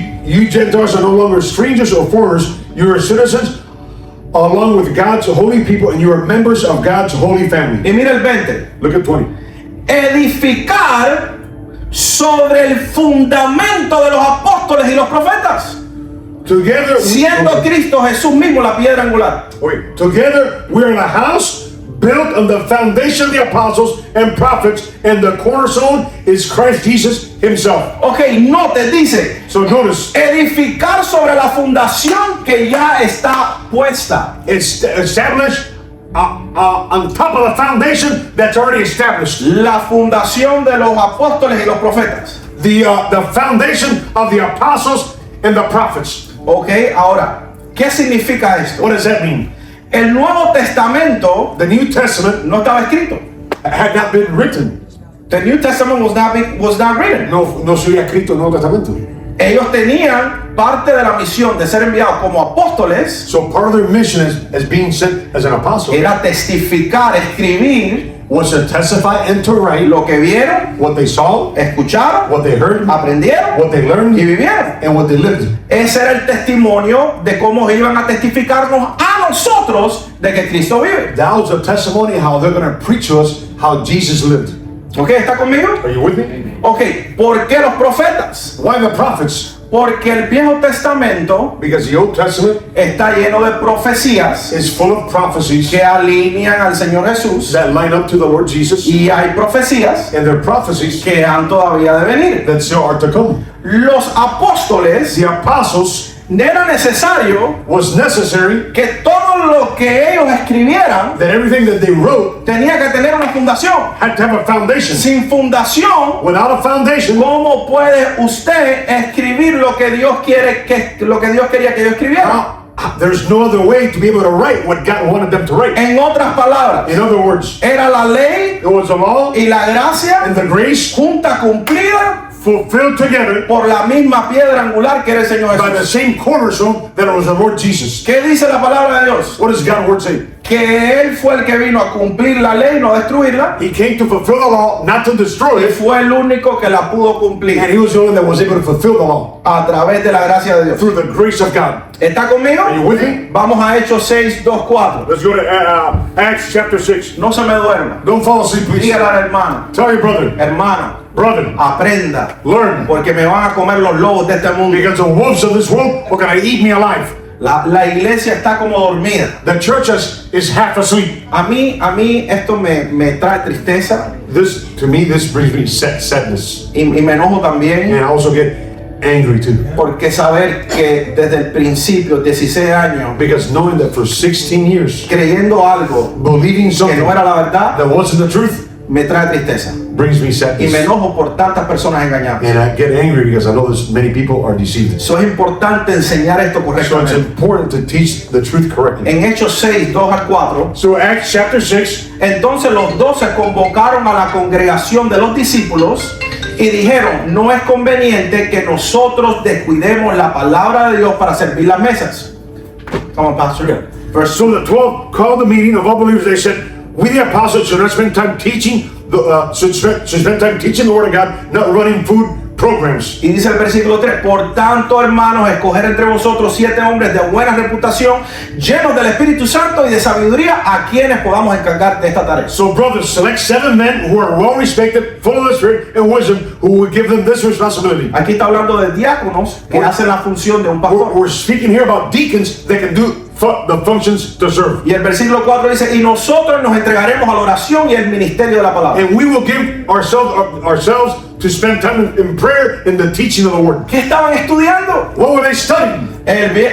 Gentiles are no longer strangers or foreigners. You are citizens along with God's holy people, and you are members of God's holy family. Y mira el 20. Look at 20. Edificar sobre el fundamento de los apóstoles y los profetas, Together, siendo Cristo Jesús mismo la piedra angular. together we are in a house built on the foundation of the apostles and prophets, and the cornerstone is Christ Jesus himself. Ok, note, dice, So notice, edificar sobre la fundación que ya está puesta. it's established on top of the foundation that's already established. La fundación de los apóstoles y los profetas. The foundation of the apostles and the prophets. Ok, ahora, ¿qué significa esto? What does that mean? El Nuevo Testamento The New Testament no estaba escrito. had not been written. The New Testament was not written. No se había escrito el Nuevo Testamento. Ellos tenían parte de la misión de ser enviados como apóstoles, So part of their mission as being sent as an apostle era testificar, escribir was to testify and to write lo que vieron, what they saw, escucharon, what they heard, aprendieron what they learned, y vivieron. and what they lived. Ese era el testimonio de cómo iban a testificarnos a nosotros de que Cristo vive. That was a testimony how they're going to preach to us how Jesus lived. ¿Ok? ¿Está conmigo? Are you with me? Ok, ¿por qué los profetas? Why the prophets? Porque el Viejo Testamento Because the Old Testament está lleno de profecías is full of prophecies que alinean al Señor Jesús, that line up to the Lord Jesus, y hay profecías and they're prophecies que han todavía de venir. that still are to come. Los apóstoles, The apostles era necesario was necessary que todo lo que ellos escribieran that everything that they wrote tenía que tener una fundación. had to have a foundation. Sin fundación, Without a foundation, ¿cómo puede usted escribir lo que Dios quiere lo que Dios quería que yo escribiera? there's no other way to be able to write what God wanted them to write. En otras palabras, In other words, era la ley it was the law y la gracia and the grace junta cumplida fulfilled together por la misma piedra angular que era el Señor by the Jesús. same cornerstone that it was the Lord Jesus. ¿Qué dice la palabra de Dios? What does God's word say? que él fue el que vino a cumplir la ley, no a destruirla, He came to fulfill the law, not to destroy y it. fue el único que la pudo And cumplir he was the one that was able to fulfill the law a través de la gracia de Dios. through the grace of God. ¿Está conmigo? Are you with me? Vamos a Hechos 6, 2, 4. Let's go to Acts chapter 6. No se me duerma. Don't fall asleep, please. Dígale al hermano, Tell your brother, hermano, brother, aprenda, learn. porque me van a comer los lobos de este mundo. Because the wolves of this world are going to eat me alive. La iglesia está como dormida. The church is half asleep. A mí esto me trae tristeza To me, this brings me sadness. y me enojo también, And I also get angry too. porque saber que desde el principio, 16 años, Because knowing that for 16 years, creyendo algo believing que something no era la verdad, that wasn't the truth me trae tristeza. brings me Y me sadness. enojo por tantas personas engañadas. And I get angry because I know there's many people are deceived. Eso es importante enseñar esto So it's correctamente. important to teach the truth correctly. En Hechos 6, 2 al 4, So Acts chapter 6, entonces los 12 convocaron a la congregación de los discípulos y dijeron, no es conveniente que nosotros descuidemos la palabra de Dios para servir las mesas. Come on, Pastor. Verse so the 12 called the meeting of all believers. They said, we the apostles should not spend time teaching should spend time teaching the word of God, not running food programs. Y dice el versículo 3, por tanto, hermanos, escoger entre vosotros 7 hombres de buena reputación, llenos del Espíritu Santo y de sabiduría, a quienes podamos encargar de esta tarea. So brothers, select 7 men who are well respected, full of the Spirit and wisdom, who will give them this responsibility. Aquí está hablando de diáconos que hacen la función de un pastor. We're speaking here about deacons that can do the functions to serve. Y el versículo 4 dice, y nosotros nos entregaremos a la oración y el ministerio de la palabra. And we will give ourselves to spend time in prayer and the teaching of the word. ¿Qué estaban estudiando? What were they studying?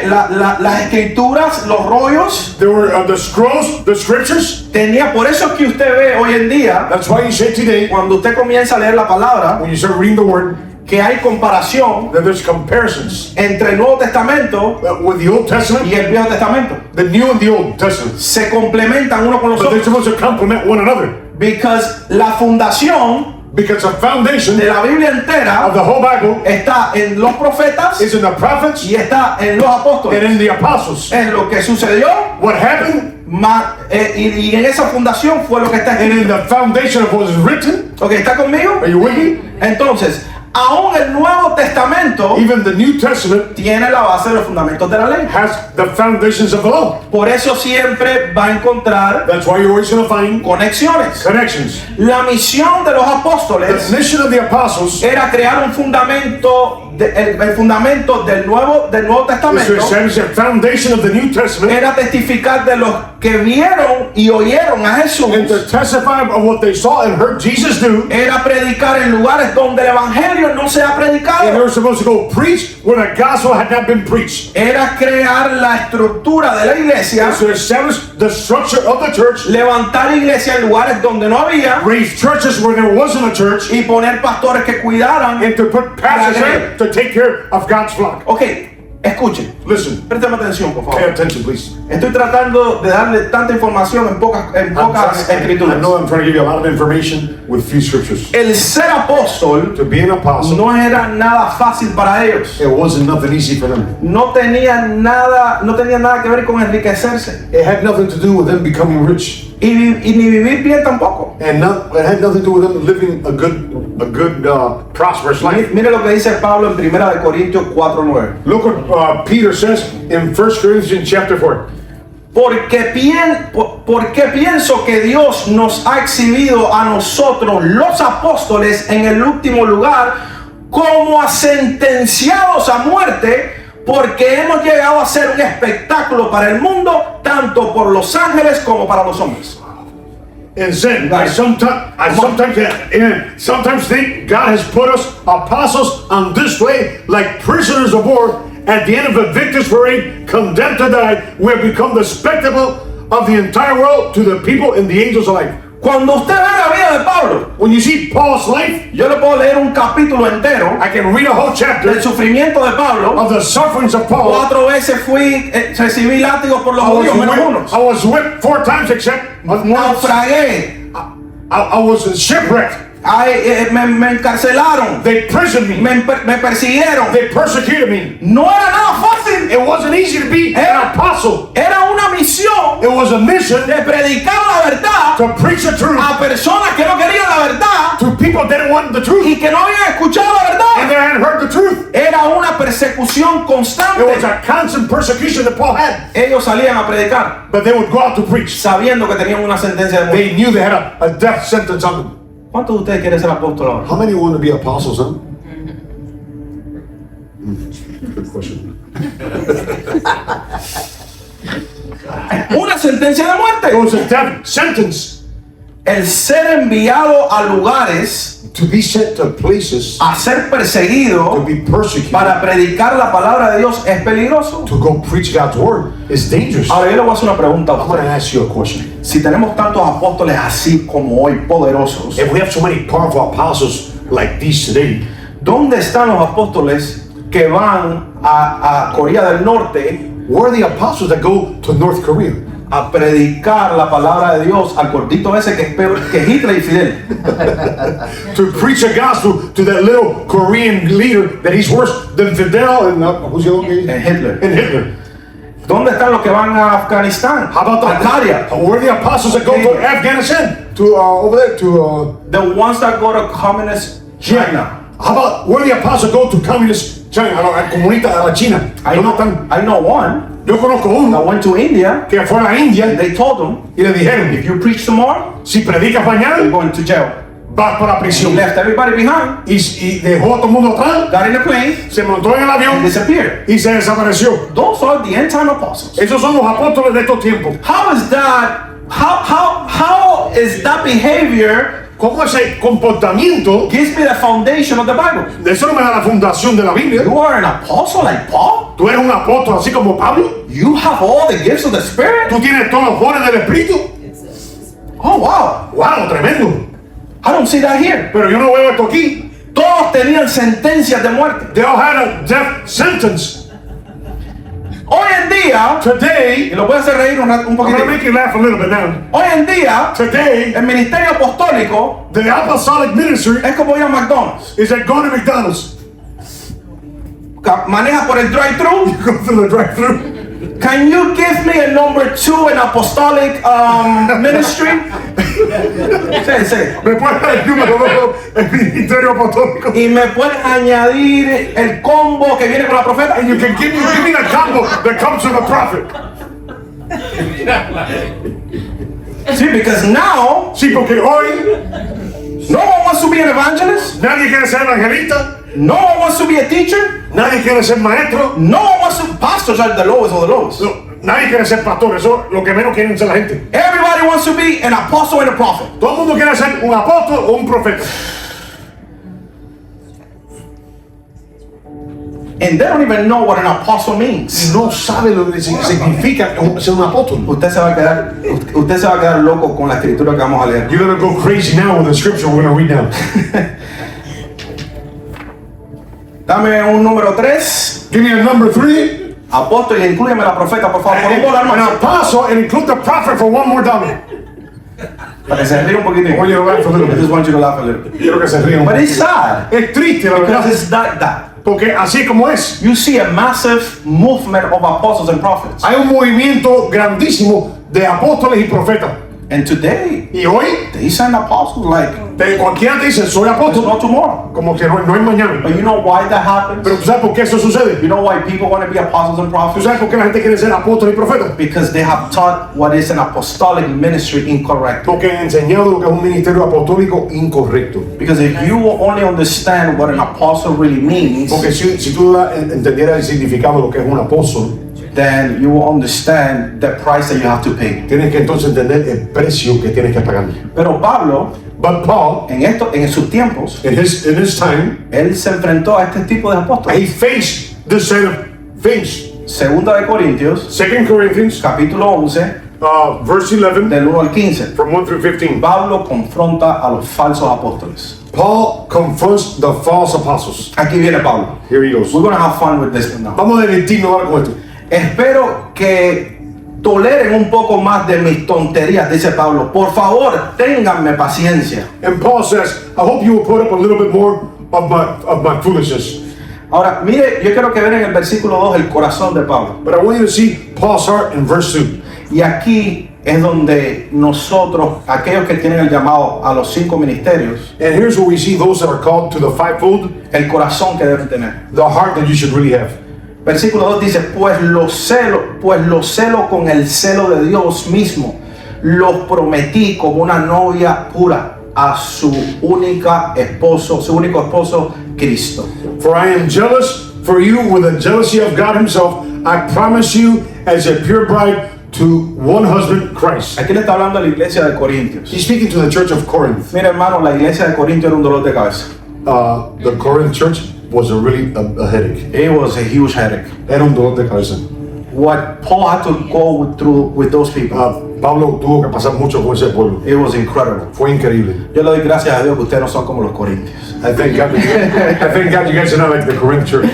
Las escrituras, los rollos. There were the scrolls, the scriptures. Tenía, por eso es que usted ve hoy en día, That's why you say today, cuando usted comienza a leer la palabra, when you start reading the word, que hay comparación that there's comparisons entre el Nuevo Testamento with the Old Testament, y el Viejo Testamento. the New and the Old Testament. Se complementan uno con los But they're otros. supposed to complement one another. Because la fundación Because the foundation de la Biblia entera of the whole Bible está en los profetas is in the prophets y está en los and apóstoles. in the apostles. En lo que sucedió, What happened, y en esa fundación fue lo que está and in escrito. the foundation of what is written. Ok, ¿está conmigo? Are you with me? Entonces, aún el Nuevo Testamento Even the New Testament tiene la base de los fundamentos de la ley. has the foundations of the law. Por eso siempre va a encontrar That's why you're always going to find conexiones. connections. La misión de los The apóstoles mission of the apostles era crear un fundamento, el fundamento del Nuevo is to Testamento. establish a foundation of the New Testament Era testificar de los que vieron y oyeron a Jesús. and to testify of what they saw and heard Jesus do. Era predicar en lugares donde el evangelio no se ha And they predicado. were supposed to go preach where the gospel had not been preached. Era crear la estructura de la iglesia, Is to establish the structure of the church, levantar iglesia en lugares donde no había raise churches where there wasn't a church, y poner pastores que cuidaran. and to put pastors there to take care of God's flock. Ok, escuchen, Listen, préstame atención, por pay favor. attention, please. Estoy tratando de darle tanta información en pocas I escrituras. know I'm trying to give you a lot of information with few scriptures. El ser apóstol To be an apostle, no era nada fácil para ellos. it wasn't nothing easy for them. No tenía nada que ver con enriquecerse It had nothing to do with them becoming rich, y ni vivir bien tampoco. and it had nothing to do with them living a good, prosperous life. Mire lo que dice Pablo en 1 de Corintios 4:9. Look what Peter says in 1 Corinthians chapter 4. Porque pienso que Dios nos ha exhibido a nosotros, los apóstoles, en el último lugar, como a sentenciados a muerte, porque hemos llegado a ser un espectáculo para el mundo, tanto por los ángeles como para los hombres. And said, I sometimes think God has put us apostles on display like prisoners of war. At the end of a victor's parade, condemned to die, we have become the spectacle of the entire world to the people and the angels alike. Cuando usted ve la vida de Pablo, When you see Paul's life, yo le puedo leer un capítulo entero I can read a whole chapter del sufrimiento de Pablo. of the sufferings of Paul. 4 veces recibí látigos por los judíos, menos unos. I was whipped 4 times except one. Naufragué. I was shipwrecked. me encarcelaron, They imprisoned me. me persiguieron. They persecuted me. No era nada fácil. It wasn't easy to be an apostle. Era una misión It was a mission de predicar la verdad to preach the truth a personas que no querían la verdad to people that didn't want the truth y que no habían escuchado la and verdad. they hadn't heard the truth. Era una persecución It was constante. a constant persecution that Paul had. Ellos salían a predicar But they would go out to preach. sabiendo que tenían una sentencia de muerte. They knew they had a death sentence on them. ¿Cuántos de ustedes quieren ser apóstoles ahora? How many want to be apostles, huh? Good question. Una sentencia de It muerte. was a death sentence El ser enviado a lugares, to be sent to places, a ser to perseguido be persecuted, para predicar la palabra de Dios es peligroso. to go preach God's word is dangerous. Ahora yo le voy a hacer una pregunta a I'm going usted. to ask you a question. Si tenemos tantos apóstoles así como hoy, poderosos, If we have so many powerful apostles like these today, ¿dónde están los apóstoles que van a Corea del Norte where are the apostles that go to North Korea a predicar la palabra de Dios al gordito ese que es peor que Hitler y Fidel? to preach the gospel to that little Korean leader that he's worse than Fidel and who's the other guy? And Hitler. And Hitler. ¿Dónde están los que van a Afganistán? How about a Syria? where are the apostles that go to Afghanistan? To over there to The ones that go to communist China. How about where the apostles go to communist China? Al comunista a la China. ¿Dónde están? I know one Yo conozco that uno went to India que fue a la India and they told him, y le dijeron, if you preach tomorrow, si predicas you're mañana going to jail. vas para la He prisión. left everybody behind, Y dejó a todo el mundo atrás, got in the plane, se montó en el and avión disappeared. y se desapareció. Those are the end time apostles. Esos son los apóstoles de estos tiempos. How is that? How is that behavior ¿Cómo ese comportamiento? gives me the foundation of the Bible? Eso no me da la fundación de la Biblia. You are an apostle like Paul. Tú eres un apóstol así como Pablo. You have all the gifts of the Spirit. Tú tienes todos los dones del Espíritu. Oh wow! ¡Wow! Tremendo. I don't see that here. Pero yo no veo esto aquí. Todos tenían sentencias de muerte. They all had a death sentence. Hoy en día, y Today, lo voy a hacer reír un I'm poquito. going to make you laugh a little bit now. Hoy en día, Today, el ministerio apostólico the apostolic ministry es como ir a McDonald's. is like going to McDonald's. Maneja por el drive-thru. You go through the drive-thru. Can you give me a number 2 in apostolic ministry? Sí. ¿Me puedes dar el número 2 el ministerio apostólico? Y me puedes añadir el combo que viene con la profeta. And you can give me the combo that comes from the prophet. Sí, because now Sí, porque hoy no one wants to be an evangelist. nadie quiere ser evangelista, No one wants to be a teacher. nadie quiere ser maestro, No one wants to. Pastors are the lowest of the lowest. nadie quiere ser pastor. Eso es lo que menos quieren ser la gente. Everybody wants to be an apostle and a prophet. Todo el mundo quiere ser un apóstol o un profeta. And they don't even know what an apostle means. No sabe lo que significa ser un apóstol. Usted se va a quedar loco con la escritura que vamos a leer. You're going to go crazy now with the scripture we're going to read now. Dame un número 3. Give me a number 3. Apóstol, y inclúyeme la profeta, por favor, por un dólar An más. apostle and include the prophet for $1 more. Para que se ríe un poquito. I want you to laugh a little I bit. just want you to laugh a little. Quiero que se rían. But it's sad. Es triste, la Because verdad. it's not that. Porque así como es, You see a massive movement of apostles and prophets. hay un movimiento grandísimo de apóstoles y profetas. And today, Y hoy, they send apostles like cualquiera te dice, soy there's apóstol, no tomorrow. como que no hay mañana. But you know why that happens? Pero tú sabes por qué eso sucede. You know why people want to be apostles and Tú prophets? sabes por qué la gente quiere ser apóstol y profeta. Because they have taught what is an apostolic ministry incorrectly. Porque han enseñado lo que es un ministerio apostólico incorrecto. Because if you only understand what an apostle really means, Porque si tú entendieras el significado de lo que es un apóstol, then you will understand the price that you have to pay. tienes que entonces entender el precio que tienes que pagar. Pero Pablo, But Paul, en sus tiempos, in his time, él se enfrentó a este tipo de apóstoles. he faced this set of things. Segunda de Corintios, 2 Corinthians, capítulo 11, verse 11, del 1 al 15. from 1 through 15. Pablo confronta a los falsos apóstoles. Paul confronts the false apostles. Aquí viene Pablo. Here he goes. We're going to have fun with this one now. Vamos a divertirnos ahora con esto. Espero que toleren un poco más de mis tonterías, dice Pablo. Por favor, ténganme paciencia. And Paul says, I hope you will put up a little bit more of my foolishness. Ahora, mire, yo quiero que vean en el versículo 2 el corazón de Pablo. But I want you to see Paul's heart in verse 2. Y aquí es donde nosotros, aquellos que tienen el llamado a los 5 ministerios, And here's where we see those that are called to the fivefold, el corazón que deben tener. the heart that you should really have. Versículo 2 dice, pues lo celo con el celo de Dios mismo. Los prometí como una novia pura a su único esposo, Cristo. For I am jealous for you with the jealousy of God himself. I promise you as a pure bride to one husband, Christ. Aquí le está hablando a la iglesia de Corintios. He's speaking to the church of Corinth. Mira, hermano, la iglesia de Corintios era un dolor de cabeza. The Corinth church was a headache. It was a huge headache. Era un dolor de cabeza. What Paul had to go through with those people, Pablo tuvo que pasar mucho con ese pueblo. it was incredible. Fue increíble. Yo le doy gracias a Dios que ustedes no son como los corintios. I thank God you guys are not like the Corinth church.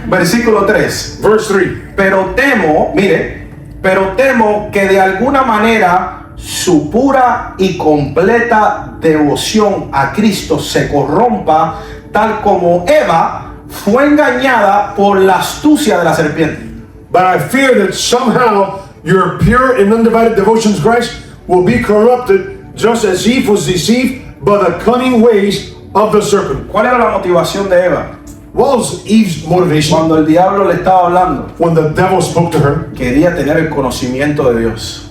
Versículo 3. Verse 3. Pero temo que de alguna manera su pura y completa devoción a Cristo se corrompa, tal como Eva fue engañada por la astucia de la serpiente. But I fear that somehow your pure and undivided devotion to Christ will be corrupted just as Eve was deceived by the cunning ways of the serpent. ¿Cuál era la motivación de Eva? What was Eve's motivation Cuando el diablo le estaba hablando, when the devil spoke to her? quería tener el conocimiento de Dios.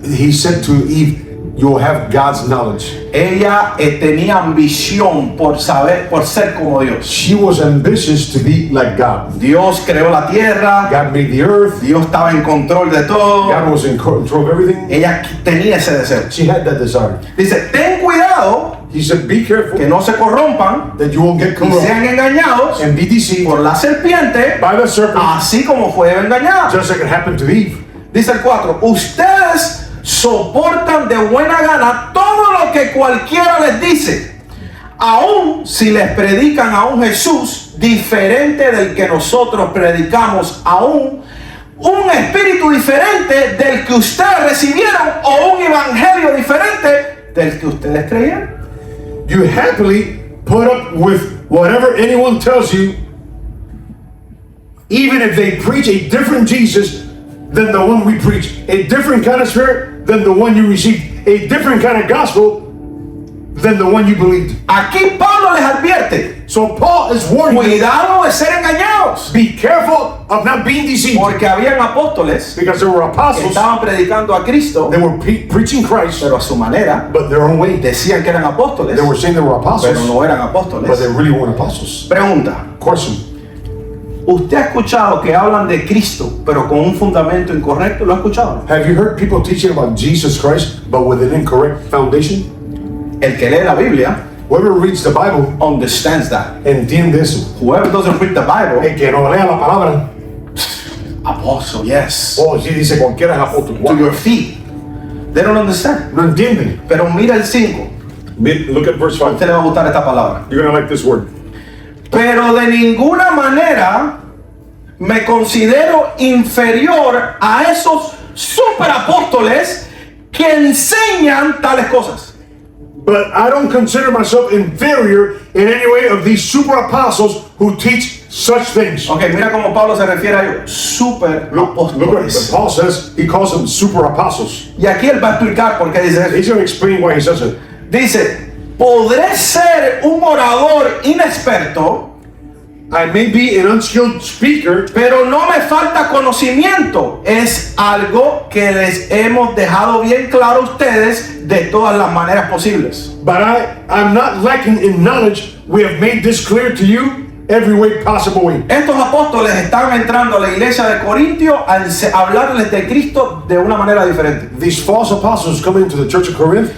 He said to Eve, you will have God's knowledge. Ella tenía ambición por ser como Dios. She was ambitious to be like God. Dios creó la tierra, God made the earth. Dios estaba en control de todo. God was in control of everything. Ella tenía ese deseo. She had that desire. Dice, ten cuidado He said, be careful que no se corrompan that you won't get y corrupted sean engañados and be deceived por la serpiente, by the serpent, así como fue engañada. just like it happened to Eve. Dice el 4, ustedes soportan de buena gana todo lo que cualquiera les dice, aun si les predican a un Jesús diferente del que nosotros predicamos, aún un espíritu diferente del que ustedes recibieron o un evangelio diferente del que ustedes creyeron. You happily put up with whatever anyone tells you, even if they preach a different Jesus than the one we preach, a different kind of spirit than the one you received, a different kind of gospel than the one you believed. Aquí Pablo les advierte, So Paul is warning you, cuidado de ser engañados, be careful of not being deceived, porque habían apóstoles because there were que apostles, estaban predicando a Cristo, they were preaching Christ, pero a su manera. but their own way. Decían que eran apóstoles, They were saying they were pero apostles, no eran but they apóstoles. really weren't apostles. Pregunta, Question. ¿usted ha escuchado que hablan de Cristo, pero con un fundamento incorrecto? ¿Lo ha escuchado? Have you heard people teaching about Jesus Christ, but with an incorrect foundation? El que lee la Biblia Whoever reads the Bible understands that. entiende eso. Whoever doesn't read the Bible, El que no lea la palabra, apostle, yes, oh, sí dice cualquiera es apóstol. to your feet. They don't understand. No entienden. Pero mira el 5. Look at verse A 5. usted le va a gustar esta palabra. You're going to like this word. Pero de ninguna manera me considero inferior a esos superapóstoles que enseñan tales cosas. But I don't consider myself inferior in any way of these super apostles who teach such things. Ok, mira cómo Pablo se refiere a ellos, Look what superapóstoles. Paul says. He calls them super apostles. Y aquí él va a explicar por qué dice eso. He's going to explain why he says it. Dice, podré ser un orador inexperto, I may be an unskilled speaker, pero no me falta conocimiento. Es algo que les hemos dejado bien claro a ustedes de todas las maneras posibles. but I'm not lacking in knowledge. We have made this clear to you every way possible way. Estos apóstoles están entrando a la iglesia de Corintio a hablarles de Cristo de una manera diferente. These false apostles come into the church of Corinth,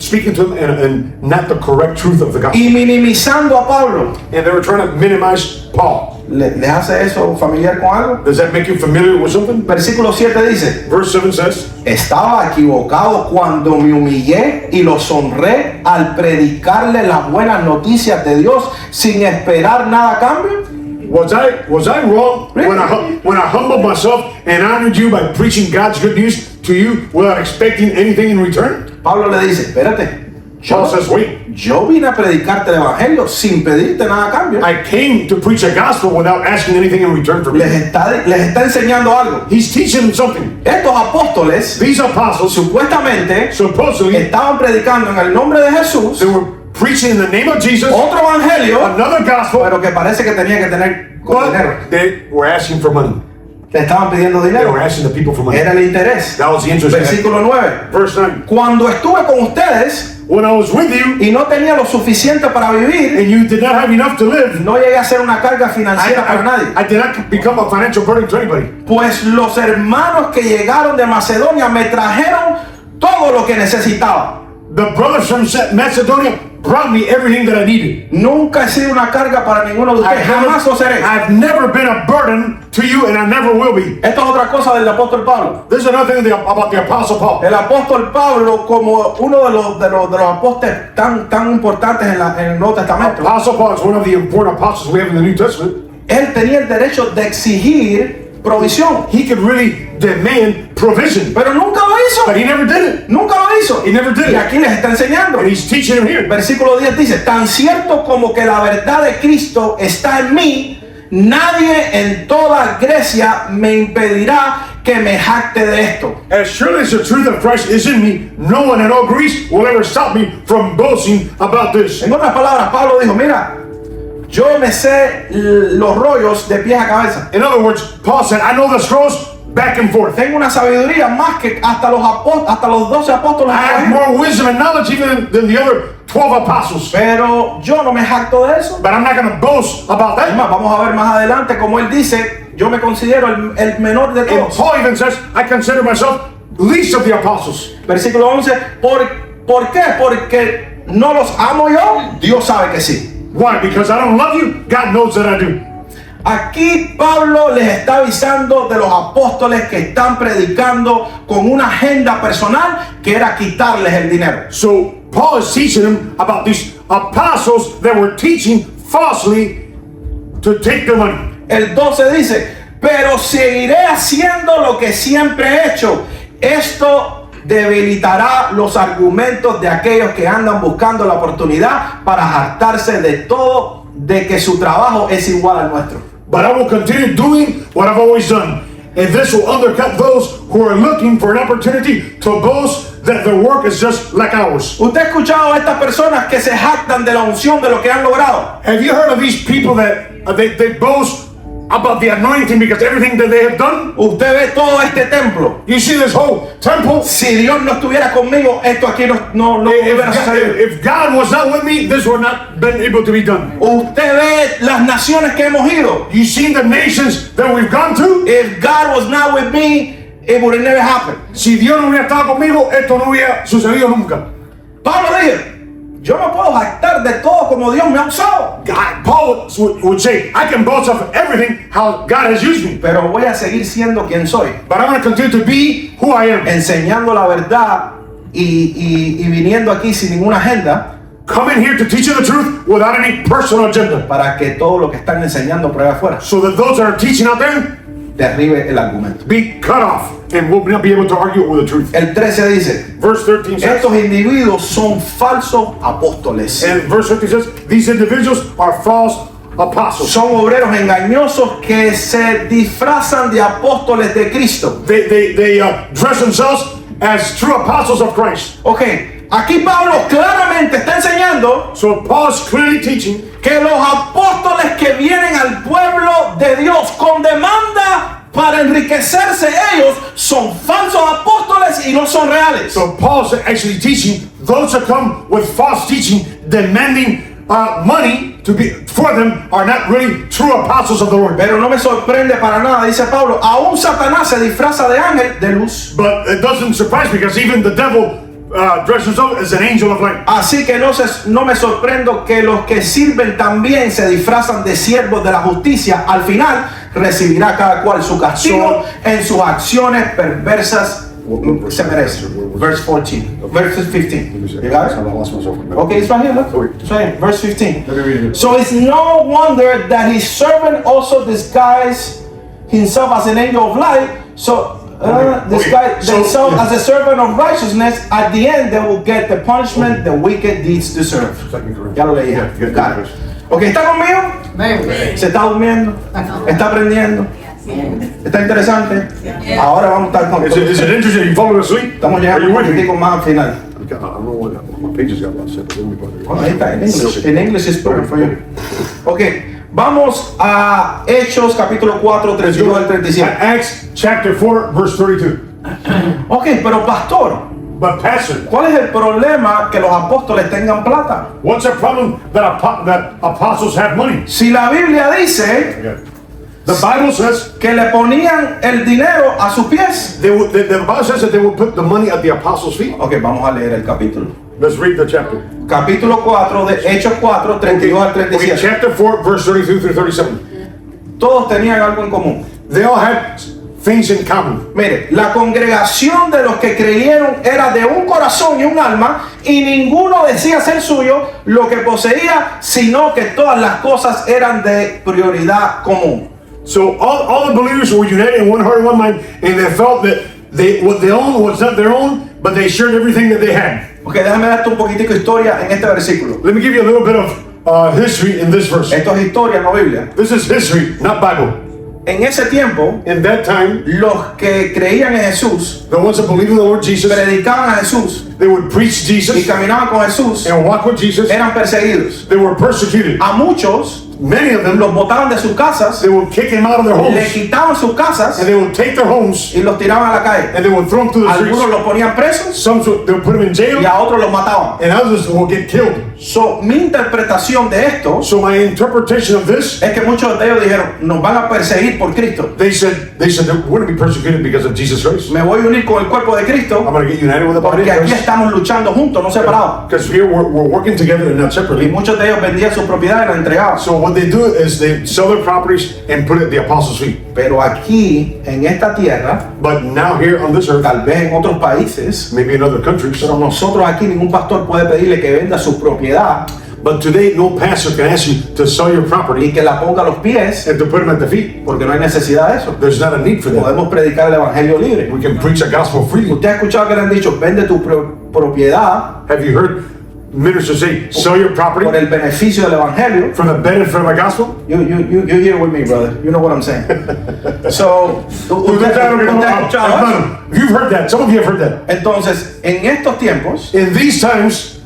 speaking to them and not the correct truth of the gospel. Y minimizando a Pablo. And they were trying to minimize Paul. ¿Les hace eso familiar con algo? Does that make you familiar with something? Versículo 7 dice, Verse 7 says, estaba equivocado cuando me humillé y los honré al predicarle las buenas noticias de Dios sin esperar nada a cambio. Was I wrong when I humbled myself and honored you by preaching God's good news to you without expecting anything in return? Pablo le dice, espérate. Paul says, wait. Yo vine a predicarte el evangelio sin pedirte nada a cambio. I came to preach a gospel without asking anything in return from you. Les está enseñando algo. He's teaching them something. Estos apóstoles, These apostles supuestamente, supposedly estaban predicando en el nombre de Jesús they were preaching in the name of Jesus otro evangelio, another gospel, pero que parece que tenía que tener con dinero. but they were asking for money. Le estaban pidiendo They dinero. were asking the people for money. Era el interés. That was the interest. Versículo 9. Verse 9. Cuando estuve con ustedes When I was with you y no tenía lo suficiente para vivir, and you did not have enough to live, no llegué a ser una carga financiera para nadie. I did not become a financial burden to anybody. Pues los hermanos que llegaron de Macedonia me trajeron todo lo que necesitaba. The brothers from Macedonia brought me everything that I needed. Nunca he sido una carga para ninguno de ustedes. Jamás lo seré. I've never been a burden to you and I never will be. Esto es otra cosa del apóstol Pablo. This is another thing about the Apostle Paul. El apóstol Pablo, como uno de los apóstoles tan importantes en el Nuevo Testamento, Apostle Paul is one of the important apostles we have in the New Testament. él tenía el derecho de exigir provisión, He could really demand provision, pero nunca lo hizo. but he never did it. Nunca lo hizo. He never did Y it. aquí les está enseñando. And he's teaching him here. Versículo 10 dice, tan cierto como que la verdad de Cristo está en mí, nadie en toda Grecia me impedirá que me jacte de esto. As surely as the truth of Christ is in me, no one in all Greece will ever stop me from boasting about this. En otras palabras, Pablo dijo, mira, yo me sé los rollos de pies a cabeza. In other words, Paul said, I know the scrolls back and forth. Tengo una sabiduría más que hasta los 12 apóstoles. I have more wisdom and knowledge even than the other 12 apostles. Pero yo no me jacto de eso. But I'm not going to boast about that. Además, vamos a ver más adelante como él dice, yo me considero el menor de And todos. Paul even says, I consider myself least of the apostles. Versículo 11, ¿por qué? Porque no los amo yo, Dios sabe que sí. Why? Because I don't love you? God knows that I do. Aquí Pablo les está avisando de los apóstoles que están predicando con una agenda personal que era quitarles el dinero. So Paul is teaching them about these apostles that were teaching falsely to take their money. El 12 dice, pero seguiré haciendo lo que siempre he hecho. Esto debilitará los argumentos de aquellos que andan buscando la oportunidad para jactarse de todo, de que su trabajo es igual al nuestro. But I will continue doing what I've always done. And this will undercut those who are looking for an opportunity to boast that their work is just like ours. ¿Usted ha escuchado a estas personas que se jactan de la unción de lo que han logrado? Have you heard of these people that they boast about the anointing because everything that they have done? Usted ve todo este templo. You see this whole temple? Si Dios no estuviera conmigo, esto aquí no hubiera sucedido. If God was not with me, this would not been able to be done. Usted ve las naciones que hemos ido. You seen the nations that we've gone to? If God was not with me, it would have never happened. Si Dios no hubiera estado conmigo, esto no hubiera sucedido nunca. Pablo dice, yo me puedo jactar de todo como Dios me ha usado, Paul would say, I can boast of everything how God has used me, pero voy a seguir siendo quien soy, but I'm going to continue to be who I am. enseñando la verdad y viniendo aquí sin ninguna agenda, Coming here to teach you the truth without any personal agenda, para que todo lo que están enseñando por allá afuera so that those that are teaching out there derribe el argumento. be cut off and will not be able to argue with the truth. El 13 dice, Verse 13 says, estos individuos son falsos apóstoles. and verse 13 says, these individuals are false apostles. Son obreros engañosos que se disfrazan de apóstoles de Cristo. They dress themselves as true apostles of Christ. Ok, aquí Pablo claramente está enseñando So Paul's clearly teaching que los apóstoles que vienen al pueblo de Dios con demanda para enriquecerse ellos son falsos apóstoles y no son reales. So Paul's actually teaching those that come with false teaching, demanding money to be for them, are not really true apostles of the Lord. Pero no me sorprende para nada, dice Pablo, aún Satanás se disfraza de ángel de luz. But it doesn't surprise me because even the devil dresses himself as an angel of light. Así que no me sorprendo que los que sirven también se disfrazan de siervos de la justicia. Al final recibirá cada cual su castigo en sus acciones perversas What se merece. Verse 14. Verse 15. You got it? I lost myself. Okay, it's right here. Look. It's right here. Verse 15. Let me read it. So it's no wonder that his servant also disguised himself as an angel of light. So disguise themselves as a servant of righteousness. At the end, they will get the punishment the wicked deeds deserve. Ya lo leí. Got it. Ok, ¿está conmigo? ¿Se está durmiendo? ¿Está aprendiendo? ¿Está interesante? Ahora vamos a estar con... Is it interesting? You falling asleep? Estamos Are llegando you un with me? poquitico más al final. I don't know what my pages got lost. Ahí está, en English. En English is perfect for you. Ok, vamos a Hechos capítulo 4, 32 al 37. Acts chapter 4, verse 32. Ok, pero pastor, But pastor, ¿cuál es el problema que los apóstoles tengan plata? what's the problem that apostles have money? Si la Biblia dice The Bible says que le ponían el dinero a sus pies. the Bible says that they will put the money at the apostles' feet. Ok, vamos a leer el capítulo. Let's read the chapter. Capítulo 4 de Hechos 4, 32 al Okay, 37. chapter 4, verse 32 through 37. Todos tenían algo en común. They all had things in common. Mire, la congregación de los que creyeron era de un corazón y un alma, y ninguno decía ser suyo lo que poseía, sino que todas las cosas eran de prioridad común. So all the believers were united in one heart and one mind, and they felt that what they owned was not their own, but they shared everything that they had. Ok, déjame darte un poquitico de historia en este versículo. Let me give you a little bit of history in this verse. Esto es historia, no Biblia. This is history, not Bible. En ese tiempo, In that time, los que creían en Jesús, the ones that believe in the Lord Jesus, predicaban a Jesús they would preach y Jesus caminaban con Jesús, and walk with Jesus. eran perseguidos. They were persecuted. A muchos Many of them, los botaban de sus casas, they would kick them out of their le homes, quitaban sus casas and they would take their homes, y los tiraban a la calle. and they would throw them to the Algunos streets. los ponían presos Some they would put them in jail, y a otros los mataban. and others will get killed. So, mi interpretación de esto So my interpretation of this, es que muchos de ellos dijeron, nos van a perseguir por Cristo. they said that we're going to be persecuted because of Jesus Christ. Me voy a unir con el cuerpo de I'm Cristo going to get united with the body porque of aquí Christ. estamos luchando juntos, no separados. Because here we're working together and not Y separately. muchos de ellos vendían sus propiedades y las entregaban. So what they do is they sell their properties and put it at the apostles' feet. Pero aquí, en esta tierra, But now here on this earth, tal vez en otros países, maybe in other countries, pero nosotros aquí ningún pastor puede pedirle que venda su propiedad but today no pastor can ask you to sell your y property que la ponga a los pies, and to put them at the feet. porque no hay necesidad de eso. There's not a need for that. Podemos predicar el evangelio libre. We can preach the gospel freely. Usted ha escuchado que le han dicho, vende tu propiedad Have you heard ministers say, sell your property por el beneficio del evangelio. for the benefit of the gospel? You here with me, brother. You know what I'm saying. So, usted ha escuchado eso. Hermano, you've heard that. Some of you have heard that. Entonces, en estos tiempos, In these times,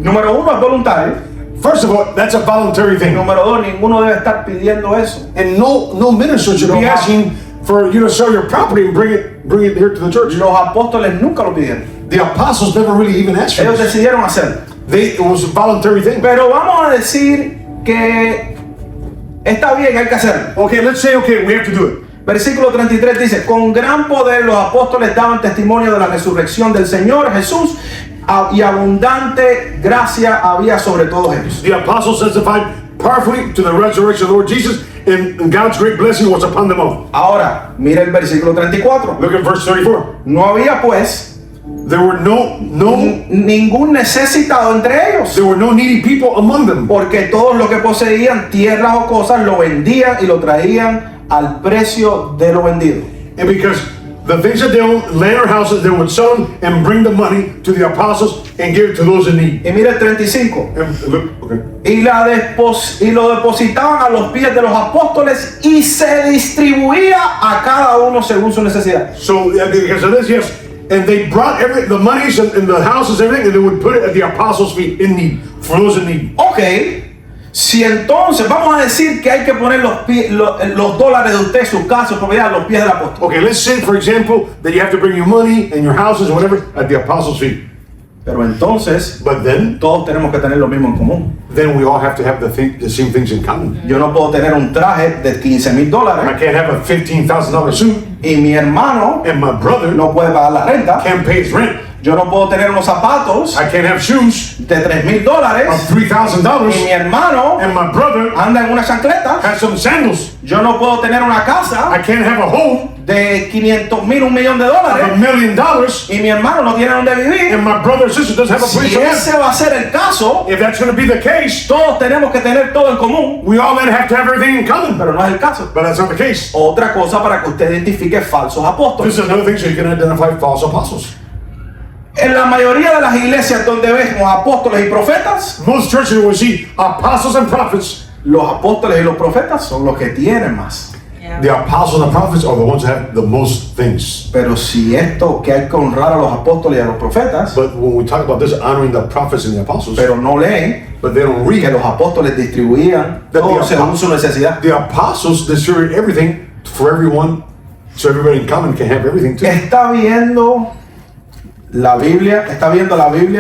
número uno es voluntario. first of all, that's a voluntary thing. Número dos, ninguno debe estar pidiendo eso. And no minister should be asking for you to sell your property and bring it here to the church. Los apóstoles nunca lo pidieron. The apostles never really even asked for Ellos this. decidieron hacerlo. It was a voluntary thing. Pero vamos a decir que está bien, hay que hacerlo. Okay, let's say, okay, we have to do it. Versículo 33 dice, con gran poder los apóstoles daban testimonio de la resurrección del Señor Jesús y abundante gracia había sobre todos ellos. The apostles testified powerfully to the resurrection of the Lord Jesus, and God's great blessing was upon them all. Ahora, mira el versículo 34. Look at verse 34. No había pues There were no ningún necesitado entre ellos, needy people among them, porque todos los que poseían tierras o cosas lo vendían y lo traían al precio de lo vendido. and because the things that they owned, land or houses, they would sell them and bring the money to the apostles and give it to those in need. Y mira el 35. And look, okay. Y lo depositaban a los pies de los apóstoles y se distribuía a cada uno según su necesidad. So because of this, yes, and they brought the monies and the houses, everything, and they would put it at the apostles' feet in need, for those in need. Ok, si entonces vamos a decir que hay que poner los dólares de usted, su casa, su propiedad, a los pies del apóstol. Okay, let's say, for example, that you have to bring your money and your houses, whatever, at the apostles' feet. Pero entonces, But then todos tenemos que tener lo mismo en común. we all have to have the same things in common. Yo no puedo tener un traje de $15,000 I can't have a $15,000 suit, y mi hermano and my brother no puede pagar la renta. can't pay his rent. Yo no puedo tener unos zapatos I can't have shoes de $3,000 of y mi $3,000, hermano and my brother anda en una chancleta. has some sandals. Yo no puedo tener una casa I can't have a home de 500,000, $1 millón $1 million, y mi hermano no tiene donde vivir, and my brother or sister doesn't have a place si to live, ese va a ser el caso, if that's going to be the case, todos tenemos que tener todo en común, we all then have to have everything in common. pero no es el caso. But that's not the case. Otra cosa para que usted identifique falsos apóstoles. This is another thing so you can identify false apostles. En la mayoría de las iglesias donde vemos apóstoles y profetas, Most churches will see apostles and prophets. los apóstoles y los profetas son los que tienen más. The apostles and prophets are the ones that have the most things. Pero si esto que hay que honrar a los apóstoles y a los profetas, But when we talk about this, honoring the prophets and the apostles, pero no leen but they don't que read, los apóstoles distribuían todo según su necesidad. the apostles distribute everything for everyone, so everybody in common can have everything too. Está viendo la Biblia,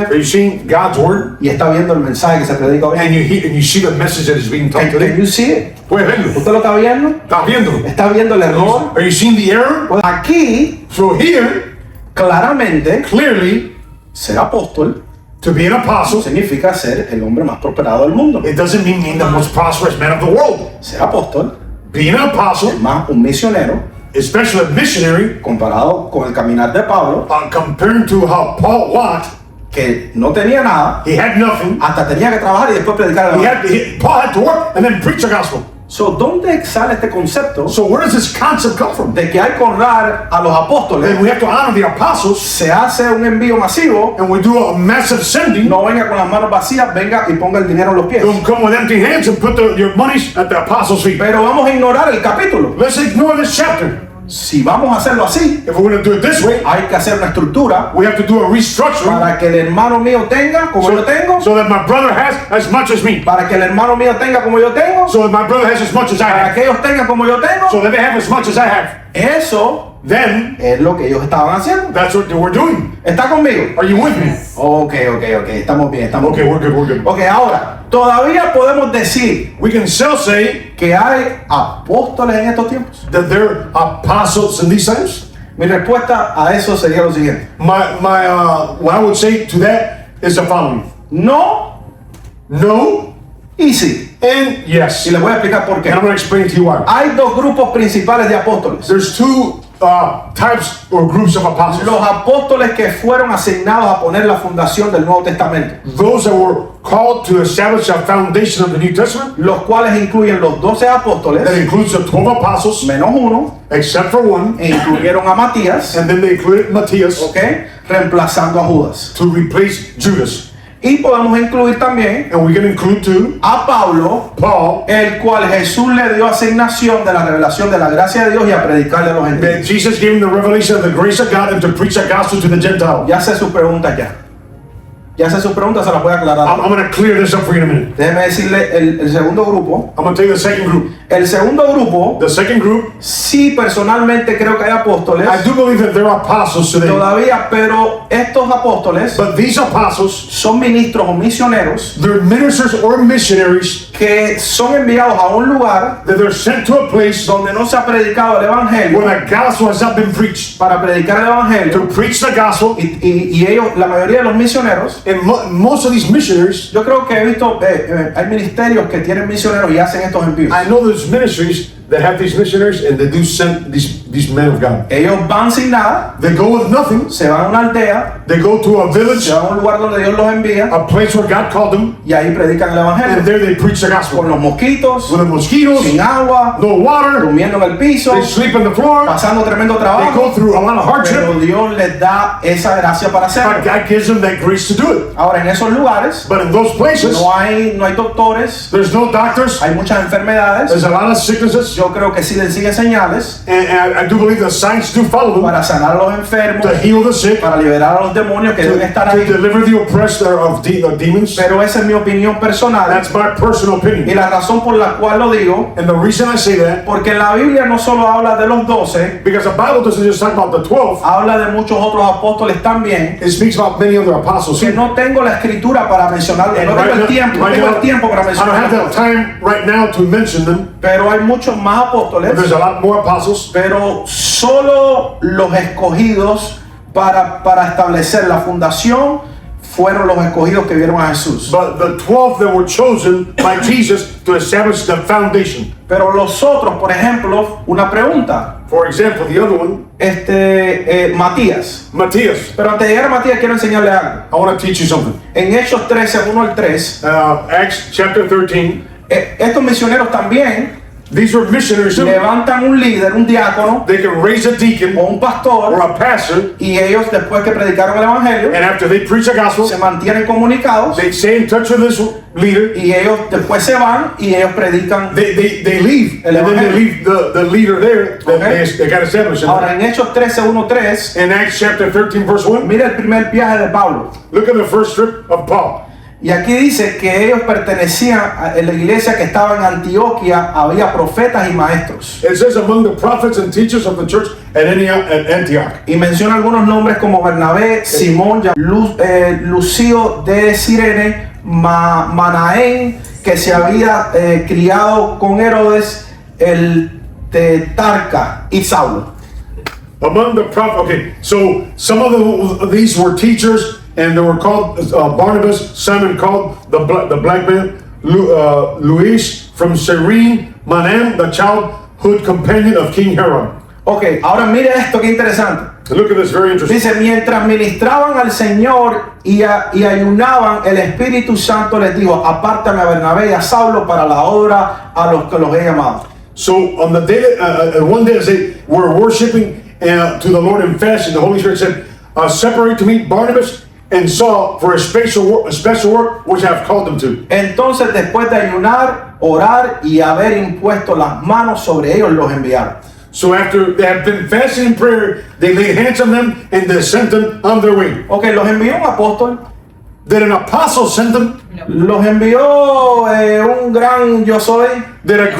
Are you seeing God's word? y está viendo el mensaje que se predica hoy. And you see the message that is being taught Can today? you see it? Puedes verlo. ¿Usted lo está viendo? ¿Estás viendo? ¿Está viendo el error? Are you seeing the error? Pues aquí, So here, claramente, clearly, ser apóstol to be an apostle, significa ser el hombre más prosperado del mundo. it doesn't mean the most prosperous man of the world. Ser apóstol Being an apostle, es más un misionero especially a missionary, comparado con el caminar de Pablo, comparing to how Paul walked, que no tenía nada, he had nothing. hasta tenía que trabajar y después predicar el evangelio. Paul had to work and then preach the gospel. So, ¿dónde sale este concepto So where does this concept come from? de que hay que honrar a los apóstoles? And we have to honor the apostles, Se hace un envío masivo, and we do a massive sending. no venga con las manos vacías, venga y ponga el dinero en los pies. Don't come with empty hands and put your monies at the apostles' feet. Pero vamos a ignorar el capítulo. Let's ignore this chapter. Si vamos a hacerlo así, If we're going to do it this way, hay que hacer una estructura we have to do a restructuring para que el hermano mío tenga como yo tengo, so that my brother has as much as me, para que el hermano mío tenga como yo tengo, so that my brother has as much as I para have, que ellos tengan como yo tengo. so that they have as much as I have. Eso Then es lo que ellos estaban haciendo. that's what we're doing. ¿Está conmigo? Are you with me? Ok, estamos bien, estamos Okay, bien. we're good. Ok, ahora, todavía podemos decir We can still say que hay apóstoles en estos tiempos. that they're apostles in these times. Mi respuesta a eso sería lo siguiente. What I would say to that is the following: No no y sí. and yes. Y les voy a explicar por And qué. I'm going to explain to you why. Hay dos grupos principales de apóstoles. There's two types or groups of apostles. Los apóstoles que fueron asignados a poner la fundación del Nuevo Testamento, Those that were called to establish a foundation of the New Testament. los cuales incluyen los 12 apóstoles, That includes the 12 apostles, menos uno, except for one. e incluyeron a Matías, And then they included Matthias ¿ok? Reemplazando a Judas. to replace Judas. Y podemos incluir también And we can include too a Pablo, Paul, el cual Jesús le dio asignación de la revelación de la gracia de Dios y a predicarle a los that gentiles. Jesus gave him the revelation of the grace of God and to preach the gospel to the Gentiles. Ya sé sus preguntas ya. Ya sé sus preguntas, se las voy a aclarar. I'm going to clear this up for you in a minute. Déjeme decirle el segundo grupo. I'm going to tell you the second group. El segundo grupo, The second group, sí, personalmente creo que hay apóstoles I do believe that there are apostles today. todavía, pero estos apóstoles But these apostles, son ministros o misioneros they're ministers or missionaries que son enviados a un lugar that they're sent to a place donde no se ha predicado el evangelio where the gospel has not been preached. para predicar el evangelio. To preach the gospel, Y ellos, la mayoría de los misioneros, and most of these missionaries, yo creo que he visto, hay ministerios que tienen misioneros y hacen estos envíos. I know there's ministries that have these missionaries and they do send these men of God. Ellos van sin nada, They go with nothing. se van a una aldea, They go to a village, se van a un lugar donde Dios los envía a place where God called them, y ahí predican el and evangelio. there they preach the Con gospel. los mosquitos, With the mosquitoes, sin agua, no water, durmiendo en el piso, they sleep on the floor, pasando tremendo they trabajo, go through a lot of hardship, pero Dios les da esa gracia para but hacerlo. God gives them that grace to do it. Ahora, en esos lugares But in those places, no hay doctores, there's no doctors, hay muchas enfermedades. there's a lot of sicknesses, Yo creo que sí les siguen señales and I do believe the signs do follow them para sanar a los enfermos, to heal the sick, para liberar a los demonios que deben estar to ahí. deliver the oppressed of demons. Pero esa es mi opinión personal That's my personal y opinion. la razón por la cual lo digo, And the reason I say that, porque la Biblia no solo habla de los 12, because the Bible doesn't just talk about the 12, habla de muchos otros apóstoles también, it speaks about many other apostles. que no tengo la escritura para mencionarlos, no tengo el tiempo, no tengo el tiempo para I don't have mencionarlos, the time right now to mention them, pero hay muchos más apóstoles, but there's a lot more apostles. pero solo los escogidos para establecer la fundación fueron los escogidos que vieron a Jesús. But the 12 that were chosen by Jesus to establish the foundation. Pero los otros, por ejemplo, una pregunta, For example, the other one, Matías. Matthias. Pero antes de llegar a Matías quiero enseñarle algo. I want to teach you something. En Hechos 13, 1 al 3, Acts chapter 13. estos misioneros también These were missionaries. levantan un líder, un diácono They can raise a deacon o un pastor, or a pastor, y ellos después que predicaron el evangelio and after they preach the gospel, se mantienen comunicados, they stay in touch with this leader. y ellos después se van y ellos predican. They leave, and then they leave the leader there that Okay. they got established. Ahora en Hechos 13, 1, 3, In Acts chapter 13, verse 1, mira el primer viaje de Pablo. look at the first trip of Paul. Y aquí dice que ellos pertenecían a la iglesia que estaba en Antioquía, había profetas y maestros. It says among the prophets and teachers of the church at Antioch. Y menciona algunos nombres como Bernabé, Simón, Lucio de Cirene, Manaén, que se había criado con Herodes, el Tetarca y Saulo. Among the prophets, okay, so some of these were teachers, and they were called Barnabas, Simon called the black man, Luis from Cyrene, Manaen, the childhood companion of King Herod. Ok, ahora mire esto, qué interesante. Look at this, very interesting. Dice, mientras ministraban al Señor y ayunaban, el Espíritu Santo les dijo, apártame a Bernabé y a Saulo para la obra a los que los he llamado. So on the day, one day as they were worshiping to the Lord in fasting, the Holy Spirit said, separate to me Barnabas and Saul for a special work which I have called them to. Entonces, después de ayunar, orar y haber impuesto las manos sobre ellos, los enviaron. So after they have been fasting in prayer, they laid hands on them and they sent them on their way. Ok, los envió un apóstol, Did an apostle send them? los envió un gran yo soy, Did a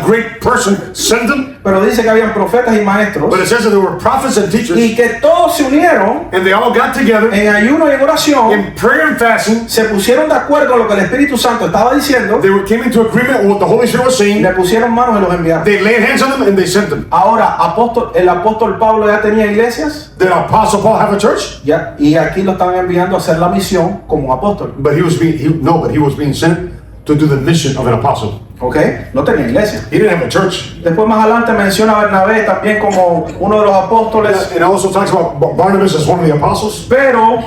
great person send them? pero dice que habían profetas y maestros, But it says that there were prophets and teachers, y que todos se unieron and they all got together en ayuno y en oración, in prayer and fasting. se pusieron de acuerdo con lo que el Espíritu Santo estaba diciendo, Came into agreement with what the Holy Spirit was saying. le pusieron manos y los enviaron. They laid hands on them and they sent them. Ahora, el apóstol Pablo ya tenía iglesias, Did Apostle Paul have a church? ya, y aquí lo están enviando a hacer la misión como apóstol. But he was being sent to do the mission of an apostle. Ok, no tenía iglesia. He didn't have a church. Después más adelante menciona a Bernabé también como uno de los apóstoles, It also talks about Barnabas as one of the apostles. pero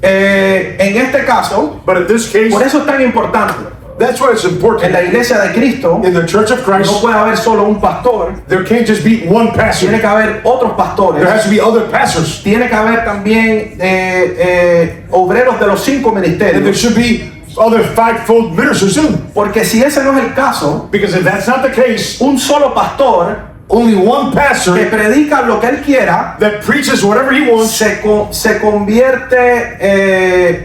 en este caso, But in this case, por eso es tan importante. that's why it's En important. la iglesia de Cristo In the Church of no Christ, puede haber solo un pastor, there can't just be one pastor. tiene que haber otros pastores, There has to be other pastors. tiene que haber también obreros de los 5 And there ministerios, should be other fivefold ministers too. porque si ese no es el caso, Because if that's not the case, un solo pastor only one que pastor predica lo que él quiera that preaches whatever he wants, se convierte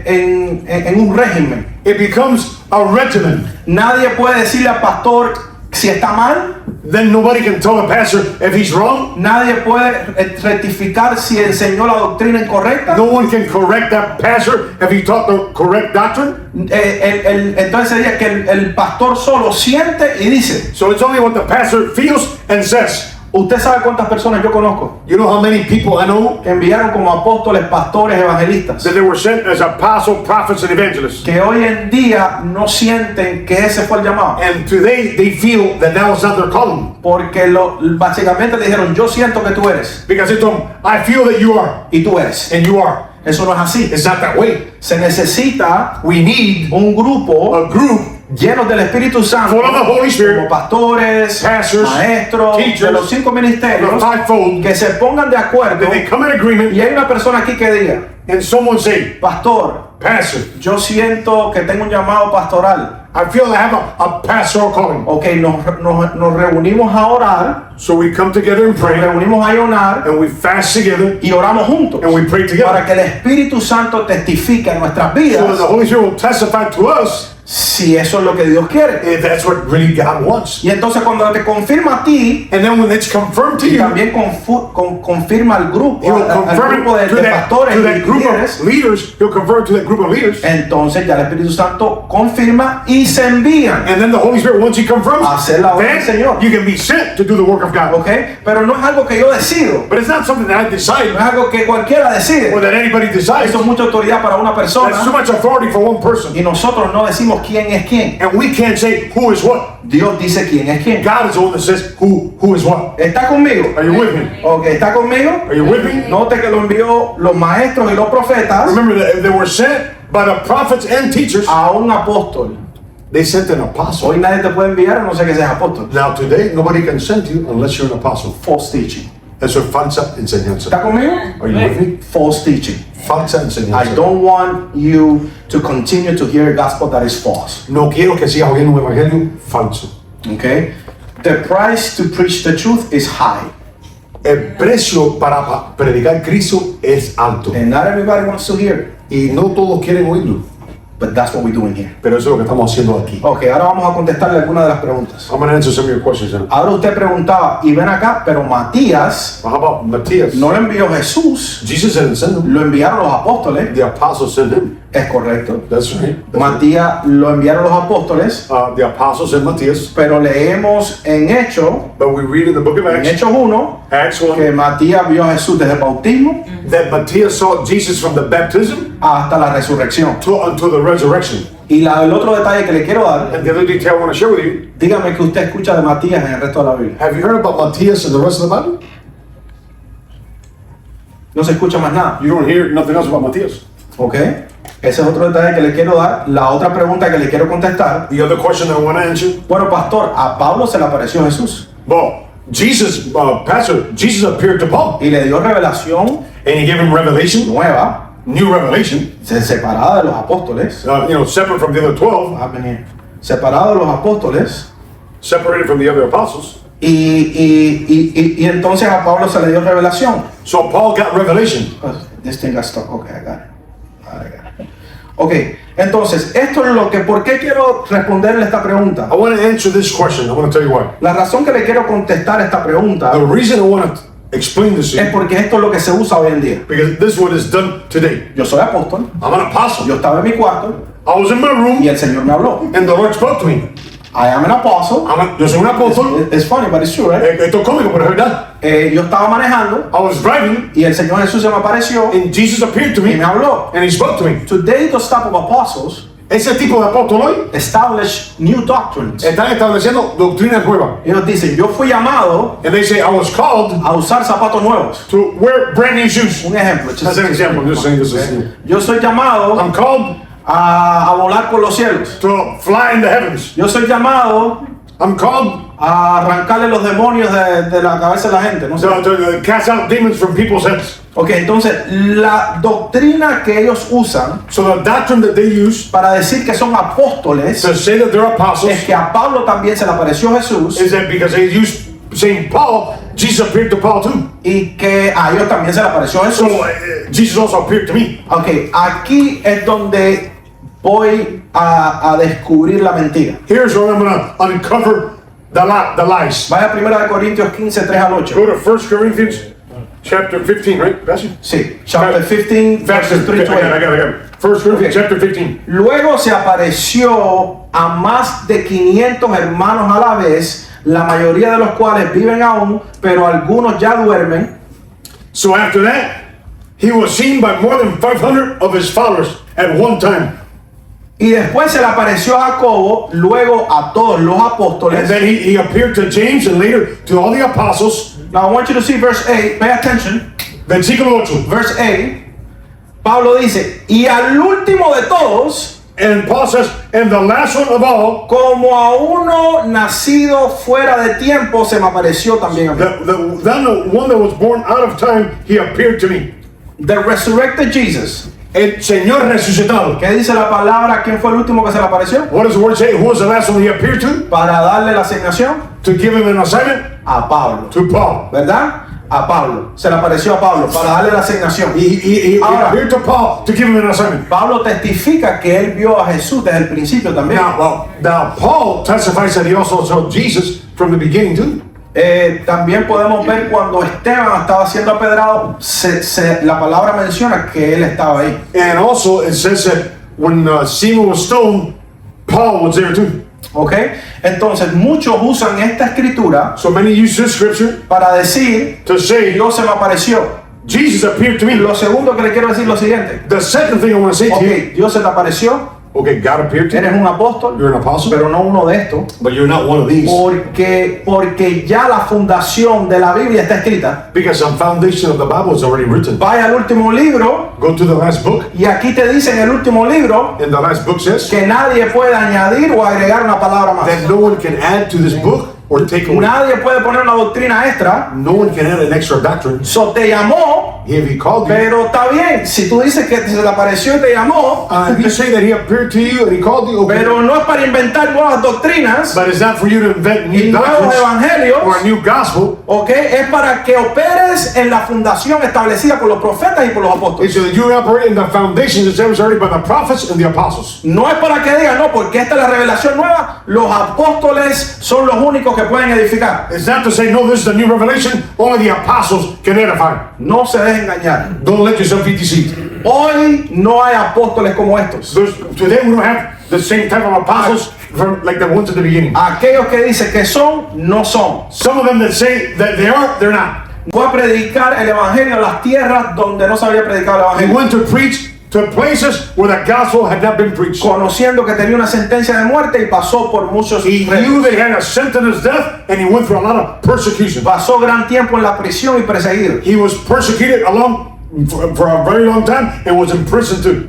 en un régimen. it becomes a regimen. Nadie puede decirle al pastor si está mal, Then nobody can tell the pastor if he's wrong. nadie puede rectificar si enseñó la doctrina incorrecta. No one can correct that pastor if he taught the correct doctrine. Entonces sería que el pastor solo siente y dice. So it's only what the pastor feels and says. Usted sabe cuántas personas yo conozco You know how many people I know que enviaron como apóstoles, pastores, evangelistas, that they were sent as apostles, prophets, and evangelists. que hoy en día no sienten que ese fue el llamado, And today they feel that that was not their calling. porque básicamente le dijeron, yo siento que tú eres Because they told them, I feel that you are, y tú eres. and you are. Eso no es así. It's not that way. Se necesita We need un grupo a group llenos del Espíritu Santo, full of the Holy Spirit, como pastores, pastors, maestros, teachers, de los 5 the ministerios, fivefold, que se pongan de acuerdo. that they come in agreement, Y hay una persona aquí que diga, and someone say, pastor, Pastor, yo siento que tengo un llamado pastoral. I feel I have a pastoral calling. Ok, nos reunimos a orar, So we come together and nos pray, reunimos a ayunar and we fast together, y oramos juntos, and we pray together. para que el Espíritu Santo testifique en nuestras So that vidas the Holy Spirit will testify to us si eso es lo que Dios quiere. if that's what really God wants. Y entonces cuando te confirma a ti, And then when it's confirmed to y you, también confirma al grupo, He will al confirm grupo it to de that pastores y group líderes, of leaders. He'll confirm it to that group of leaders. entonces ya el Espíritu Santo confirma y se envían. And then the Holy Spirit, once He confirms, Hacer la obra del then Señor. you can be sent to do the work of God. ¿Ok? Pero no es algo que yo decido, But it's not something that I decide no es algo que cualquiera decide. or that anybody decides. Eso es mucha autoridad para una persona That's too much authority for one person. y nosotros no decimos sabemos quién es quién. And we can't say who is what. Dios dice quién es quién. God is the one that says who is what. ¿Está conmigo? Are you with me? Ok, ¿está conmigo? Are you with me? Note que lo envió los maestros y los profetas Remember that they were sent by the prophets and teachers. a un apóstol. They sent an apostle. Hoy nadie te puede enviar a no sé que seas apóstol. Now today, nobody can send you unless you're an apostle. False teaching. Eso es falsa enseñanza. ¿Está conmigo? Are you with me? False teaching. Falsa I enseñanza. don't want you to continue to hear a gospel that is false. No quiero que sigas oyendo un evangelio falso. Okay? The price to preach the truth is high. El precio para predicar Cristo es alto. And not everybody wants to hear it. Y no todos quieren oírlo. But that's what we're doing here. Pero eso es lo que estamos haciendo aquí. Ok, ahora vamos a contestarle algunas de las preguntas. I'm going to answer some of your questions now. Ahora usted preguntaba, y ven acá, pero Matías How about Matthias? no lo envió Jesús, Jesus didn't send him. lo enviaron los apóstoles. The apostles sent him. Es correcto. That's right. Matías lo enviaron los apóstoles, The apostles sent Matthias. pero leemos en Hechos, But we read in the book of en Acts, Hechos 1, Acts que 1, Matías vio a Jesús desde el bautismo that Matthias saw Jesus from the baptism hasta la resurrección. until the resurrection. Y el otro detalle que le quiero dar, And the other detail I want to share with you, dígame que usted escucha de Matías en el resto de la Biblia. have you heard about Matthias in the rest of the Bible? No se escucha más nada. You don't hear nothing else about Matthias. ¿Ok? Ese es otro detalle que le quiero dar. La otra pregunta que le quiero contestar. The other question that I want to answer, Bueno, pastor, a Pablo se le apareció Jesús well, Jesus, Pastor, Jesus appeared to Paul y le dio revelación and he gave him revelation, nueva, new revelation, separada de los apóstoles. separate from the other 12, Separada de los apóstoles. separated from the other apostles. Y entonces a Pablo se le dio revelación. So Paul got revelation. This thing got stuck. Okay, I got it. Ok, entonces, esto es lo que, ¿por qué quiero responderle esta pregunta? I want to answer this question. I want to tell you why. La razón que le quiero contestar esta pregunta The reason I want to explain this to es you, porque esto es lo que se usa hoy en día. because this is what is done today. Yo soy apóstol, I'm an apostle. yo estaba en mi cuarto I was in my room y el Señor me habló. and the Lord spoke to me. I am an apostle. Yo soy un apóstol. It's funny, but it's true, right? Esto es cómico, pero es verdad. Yo estaba manejando I was driving y el Señor Jesús se me apareció and Jesus appeared to y me me habló. and he spoke to me. Today, the staff of apostles Ese tipo de apóstol hoy establish new doctrines. están estableciendo doctrinas nuevas. Ellos dicen, yo fui llamado And they say, I was called a usar zapatos nuevos. to wear brand new shoes. Un ejemplo. That's an example. I'm just saying this is. Yo soy llamado I'm called a volar por los cielos. to fly in the heavens. Yo soy llamado I'm called a arrancarle los demonios de la cabeza de la gente. No sé. to cast out demons from people's heads. Ok, entonces la doctrina que ellos usan So the doctrine that they use para decir que son apóstoles to say that they're apostles es que a Pablo también se le apareció Jesús is that because they use saying Paul, Jesus appeared to Paul too. y que a ellos también se le apareció So Jesús. Jesus also appeared to me. Ok, aquí es donde voy a descubrir la mentira. Here's where I'm going to uncover the lies. Vaya a 1 Corintios 15, 3 al 8. Go to 1 Corinthians chapter 15, right, Pastor? Sí, chapter 15, verses 3 to 8. I got it. 1 Corinthians chapter 15. Luego se apareció a más de 500 hermanos a la vez, la mayoría de los cuales viven aún, pero algunos ya duermen. So after that, he was seen by more than 500 of his followers at one time. Y después se le apareció a Jacobo, luego a todos los And apóstoles. then he appeared to James and later to all the apostles. Now I want you to see verse 8, pay attention. Versículo 8. Verse 8, Pablo dice, y al último de todos, And Paul says, and the last one of all, como a uno nacido fuera de tiempo, se me apareció también a mí. the one that was born out of time, he appeared to me. The resurrected Jesus. El Señor resucitado. ¿Qué dice la palabra? ¿Quién fue el último que se le apareció? What does the word say? Who was the last one he appeared to? Para darle la asignación To give him an assignment? a Pablo. To Paul. ¿Verdad? A Pablo. Se le apareció a Pablo para darle la asignación. He Ahora, appeared to Paul to give him an assignment. Pablo testifica que él vio a Jesús desde el principio también. Now Paul testifies that he also saw Jesus from the beginning too. También podemos ver cuando Esteban estaba siendo apedrado, la palabra menciona que él estaba ahí. And also it says that when Stephen was stoned, Paul was there too. ¿Ok? Entonces muchos usan esta escritura So many use this scripture para decir, to say Dios se me apareció. Jesus appeared to me. Lo segundo que le quiero decir es lo siguiente. The second thing I want to say to you, Ok, Dios se te apareció, Okay, God appeared to Eres you. un apóstol, You're an apostle, pero no uno de estos. but you're not one of these. Porque ya la fundación de la Biblia está escrita. Because some foundation of the Bible is already written. Vaya al último libro Go to the last book, y aquí te dice en el último libro and the last book says que nadie puede añadir o agregar una palabra más. that no one can add to this book or take away. Nadie puede poner una doctrina extra. No one can add an extra doctrine. So te llamó, If he called you, pero está bien. Si tú dices que se te apareció y te llamó, if you say that he appeared to you and he called you, okay. pero no es para inventar nuevas doctrinas But it's not for you to invent y new nuevos doctrines evangelios, or a new gospel. ¿ok? Es para que operes en la fundación establecida por los profetas y por los apóstoles. It's so that you operate in the foundation that's established by the prophets and the apostles. No es para que digan, no, porque esta es la revelación nueva, los apóstoles son los únicos que pueden edificar. It's not to say, no, this is the new revelation, only the apostles can edify. No se dejen engañar. Don't let yourself be deceived. Hoy no hay apóstoles como estos. Today we don't have the same type of apostles like the ones at the beginning. Aquellos que dicen que son, no son. Some of them that say that they are, they're not. Fue a predicar el evangelio a las tierras donde no se había predicado el They evangelio, went to preach to places where the gospel had not been preached. conociendo que tenía una sentencia de muerte y pasó por muchos He retos. knew they had a sentence of death, and he went through a lot of persecution. Pasó gran tiempo en la prisión y perseguido. He was persecuted for a very long time and was in prison too.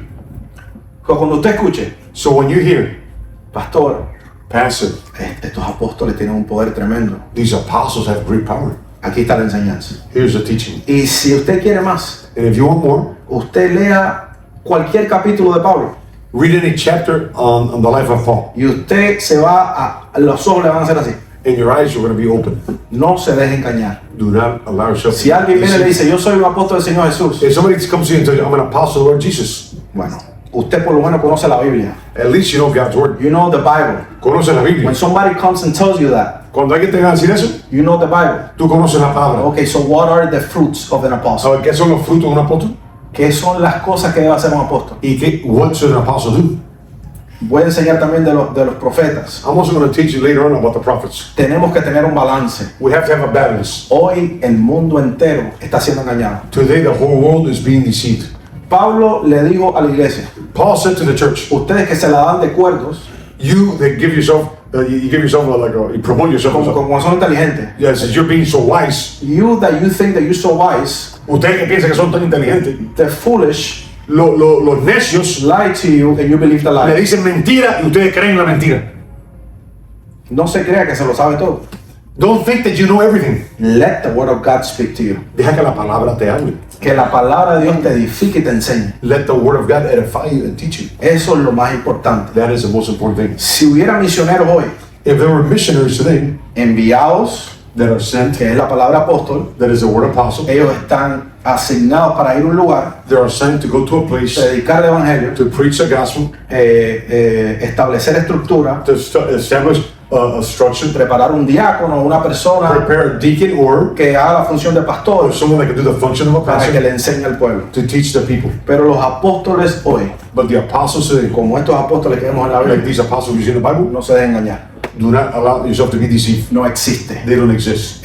Pero cuando usted escuche, So when you hear, pastor, Pastor, estos apóstoles tienen un poder tremendo, these apostles have great power, aquí está la enseñanza. here's the teaching. Y si usted quiere más, And if you want more, usted lea cualquier capítulo de Pablo read any chapter on the life of Paul, y usted se va a los ojos le van a hacer así. and your eyes are going to be open. No se deje engañar. Do not allow yourself Si alguien viene y le dice, yo soy un apóstol del Señor Jesús, If somebody comes to you and tells you, I'm an apostle of the Lord Jesus, bueno, usted por lo menos conoce la Biblia. at least you know God's word. You know the Bible. Conoces la Biblia. When somebody comes and tells you that, Cuando alguien te va a decir eso, you know the Bible. tú conoces la palabra. Okay, so what are the fruits of an apostle? ¿Sabes qué son los frutos de un apóstol? ¿Qué son las cosas que debe hacer un apóstol? ¿Y qué? What should an apostle do? Voy a enseñar también de los profetas. I'm also going to teach you later on about the prophets. Tenemos que tener un balance. We have to have a balance. Hoy el mundo entero está siendo engañado. Today the whole world is being deceived. Pablo le dijo a la iglesia, Paul said to the church, ustedes que se la dan de cuerdos, you that give yourself, you give yourself you promote yourself. como son inteligentes, Yes, you're being so wise. you think that you're so wise, Ustedes que piensan que son tan inteligentes, the foolish los necios lie to you and you believe the le lie. dicen mentira y ustedes creen la mentira. No se crea que se lo sabe todo. Don't think that you know everything. Let the word of God speak to you. Deja que la palabra te hable. Que la palabra de Dios te edifique y te enseñe. Let the word of God edify you and teach you. Eso es lo más importante. That is the most important thing. Si hubiera misioneros hoy If there were missionaries today enviados, that are sent, que es la palabra apóstol, that is the word apostle, ellos están asignados para ir a un lugar, they are sent to go to a place predicar el evangelio, to preach the gospel, establecer estructura, to establish a structure, preparar un diácono, una persona prepare a deacon or que haga la función de pastor someone that can do the function of a para que pastor le enseñe al pueblo. to teach the people. Pero los apóstoles hoy, But the apostles today, como estos apóstoles que vemos en la like Biblia, these apostles we see in the Bible, no se dejen engañar. do not allow yourself to be deceived. No existe. They don't exist.